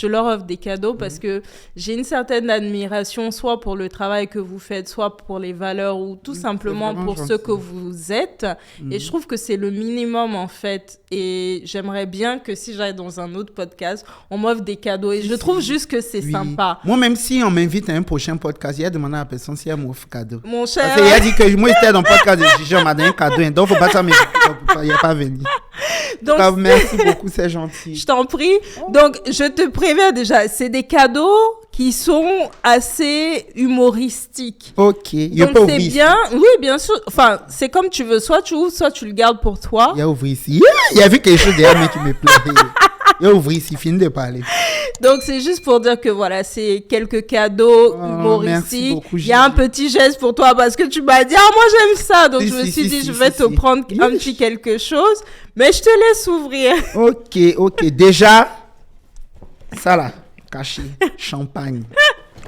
leur offre des cadeaux parce que j'ai une certaine admiration, soit pour le travail que vous faites, soit pour les valeurs ou tout simplement vraiment pour gentil. ce que vous êtes. Et je trouve que c'est le minimum en fait. Et j'aimerais bien que si j'aille dans un autre podcast, on m'offre des cadeaux. Et je trouve juste que c'est Oui. sympa. Moi, même si on m'invite à un prochain podcast, il y a demandé à la personne si elle m'offre cadeau. Mon cher. Parce qu'il a dit que moi, j'étais dans le podcast de Gigi, on m'a donné un cadeau. Donc, faut pas ça, mais il n'y a pas venu. Donc, Donc, merci beaucoup, c'est gentil. je t'en prie. Donc, je te préviens déjà, c'est des cadeaux qui sont assez humoristiques. Ok, il Donc, peut c'est ouvrir ici. bien. Oui, bien sûr. Enfin, c'est comme tu veux. Soit tu ouvres, soit tu le gardes pour toi. Il a ouvert ici. Il y a vu quelque chose derrière, mais qui me plaît. Il a ouvert ici, fini de parler. Donc, c'est juste pour dire que voilà, c'est quelques cadeaux merci humoristiques. beaucoup, Il y a un Gigi. petit geste pour toi parce que tu m'as dit, ah, moi, j'aime ça. Donc, Si, je me si, suis si, dit, si, je vais si, te si. prendre un Oui. petit quelque chose. Mais je te laisse ouvrir. Ok. Déjà, ça là, caché, champagne.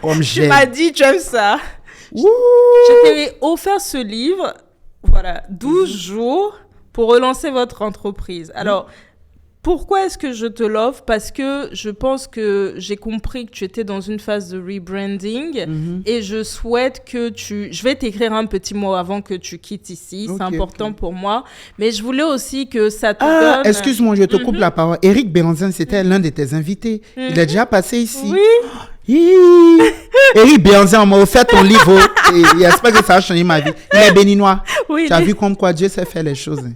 Comme Tu j'aime. m'as dit, tu aimes ça. Ouh. Je t'ai offert ce livre, voilà, 12 jours pour relancer votre entreprise. Alors, pourquoi est-ce que je te l'offre? Parce que je pense que j'ai compris que tu étais dans une phase de rebranding et je souhaite que je vais t'écrire un petit mot avant que tu quittes ici. Ok, c'est important ok. pour moi. Mais je voulais aussi que ça te Ah, donne... excuse-moi, je te coupe la parole. Éric Béranzin, c'était l'un de tes invités. Il est déjà passé ici. Oui, Hi. Éric Béranzin, on m'a offert ton livre et j'espère que ça a changé ma vie. Il est béninois. oui, Tu as vu comme quoi Dieu sait faire les choses. Hein.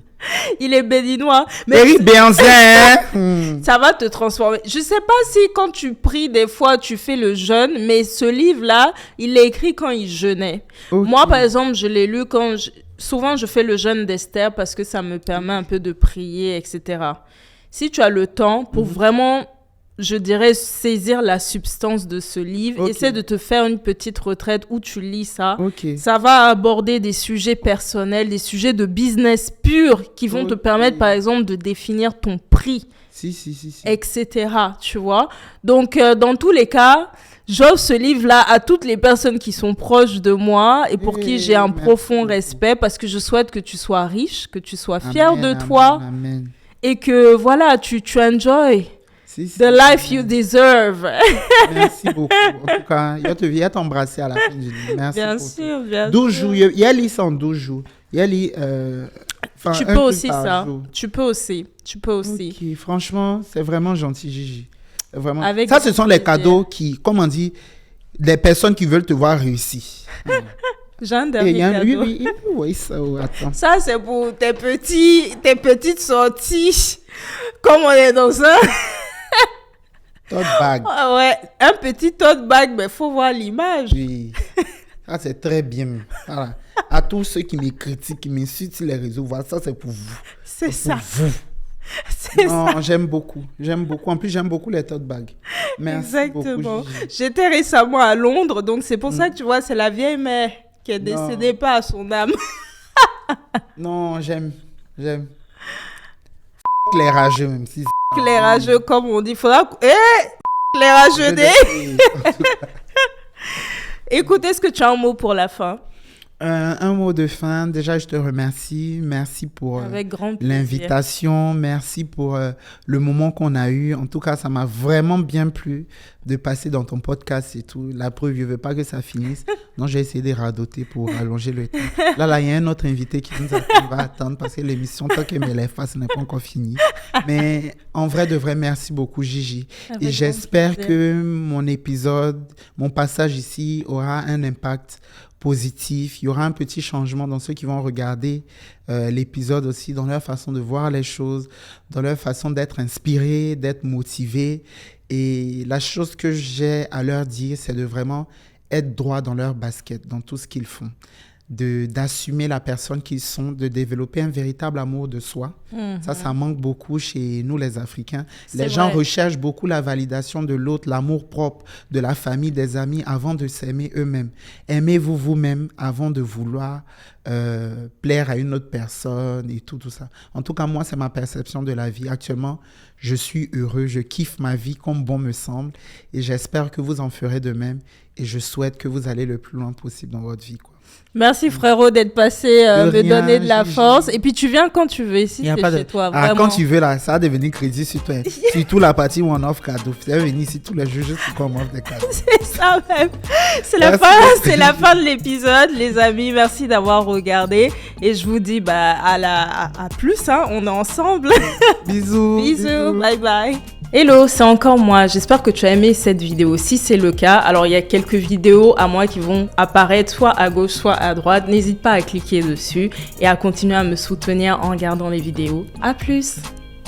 il est béninois. Mais Éric Béranzin, hein? ça va te transformer. Je sais pas si quand tu pries, des fois, tu fais le jeûne, mais ce livre-là, il l'a écrit quand il jeûnait. Ok. Moi, par exemple, je l'ai lu quand... Souvent, je fais le jeûne d'Esther parce que ça me permet un peu de prier, etc. Si tu as le temps pour vraiment, je dirais, saisir la substance de ce livre, Ok. essaie de te faire une petite retraite où tu lis ça. Ok. Ça va aborder des sujets personnels, des sujets de business pur qui vont te Ok. permettre, par exemple, de définir ton prix, Si. etc. Tu vois? Donc, dans tous les cas, j'offre ce livre-là à toutes les personnes qui sont proches de moi et pour qui j'ai un Merci profond beaucoup. respect parce que je souhaite que tu sois riche, que tu sois fier Amen, de amen, toi Amen. et que, voilà, tu enjoy Si. the life you deserve. Merci beaucoup. En tout cas, je vais t'embrasser à la fin du livre. Merci Bien pour sûr, bien 12 sûr. jours. Il y a lu ça en 12 jours. Il y a lu... Tu peux aussi ça. Tu peux aussi. Tu peux aussi. Ok, franchement, c'est vraiment gentil, Gigi. C'est Vraiment. Avec Ça, ce sont les plaisir. cadeaux qui, comme on dit, des personnes qui veulent te voir réussir. J'ai un Et dernier il y a cadeau. oui, ça, attends. Ça, c'est pour tes petites sorties. Comme on est dans un... Tote bag. Ah ouais, un petit tote bag, mais faut voir l'image. Oui. Ça, c'est très bien. Voilà. À tous ceux qui me critiquent, qui m'insultent sur les réseaux, voilà, ça, c'est pour vous. C'est C'est ça. pour vous. C'est Non, j'aime beaucoup. En plus, j'aime beaucoup les tote bags. Merci Exactement. beaucoup, Gigi. J'étais récemment à Londres, donc c'est pour ça que tu vois, c'est la vieille mère qui est décédée, pas à son âme. Non, j'aime. Les rageux, même si... Les rageux, comme on dit, faudra... les rageux des... Écoute, est-ce que tu as un mot pour la fin? Un mot de fin. Déjà, je te remercie. Merci pour Avec grand plaisir. l'invitation. Merci pour le moment qu'on a eu. En tout cas, ça m'a vraiment bien plu de passer dans ton podcast et tout. La preuve, je ne veux pas que ça finisse. Donc, j'ai essayé de radoter pour allonger le temps. Là, il y a un autre invité qui nous va attendre parce que l'émission, tant que mes lèvres face n'est pas encore finie. Mais en vrai, de vrai, merci beaucoup, Gigi. Avec et grand j'espère plaisir. que mon passage ici aura un impact positif. Il y aura un petit changement dans ceux qui vont regarder l'épisode aussi, dans leur façon de voir les choses, dans leur façon d'être inspirés, d'être motivés. Et la chose que j'ai à leur dire, c'est de vraiment être droit dans leur basket, dans tout ce qu'ils font, d'assumer la personne qu'ils sont, de développer un véritable amour de soi. Ça manque beaucoup chez nous les Africains. Les gens recherchent beaucoup la validation de l'autre, l'amour propre de la famille, des amis, avant de s'aimer eux-mêmes. Aimez-vous vous-même avant de vouloir plaire à une autre personne et tout ça. En tout cas, moi, c'est ma perception de la vie. Actuellement, je suis heureux, je kiffe ma vie comme bon me semble et j'espère que vous en ferez de même et je souhaite que vous allez le plus loin possible dans votre vie, quoi. Merci frérot d'être passé me donner de la force. Et puis tu viens quand tu veux ici, c'est chez toi. Vraiment. Quand tu veux là, ça va devenir crédit sur toi. Surtout la partie où on offre cadeau. Tu vas venir ici tous les jours juste pour qu'on offre des cadeaux. C'est ça même. C'est la fin de l'épisode, les amis. Merci d'avoir regardé. Et je vous dis à plus, hein. On est ensemble. Bisous. Bisous. Bye bye. Hello, c'est encore moi. J'espère que tu as aimé cette vidéo. Si c'est le cas, alors il y a quelques vidéos à moi qui vont apparaître soit à gauche, soit à droite. N'hésite pas à cliquer dessus et à continuer à me soutenir en regardant les vidéos. À plus!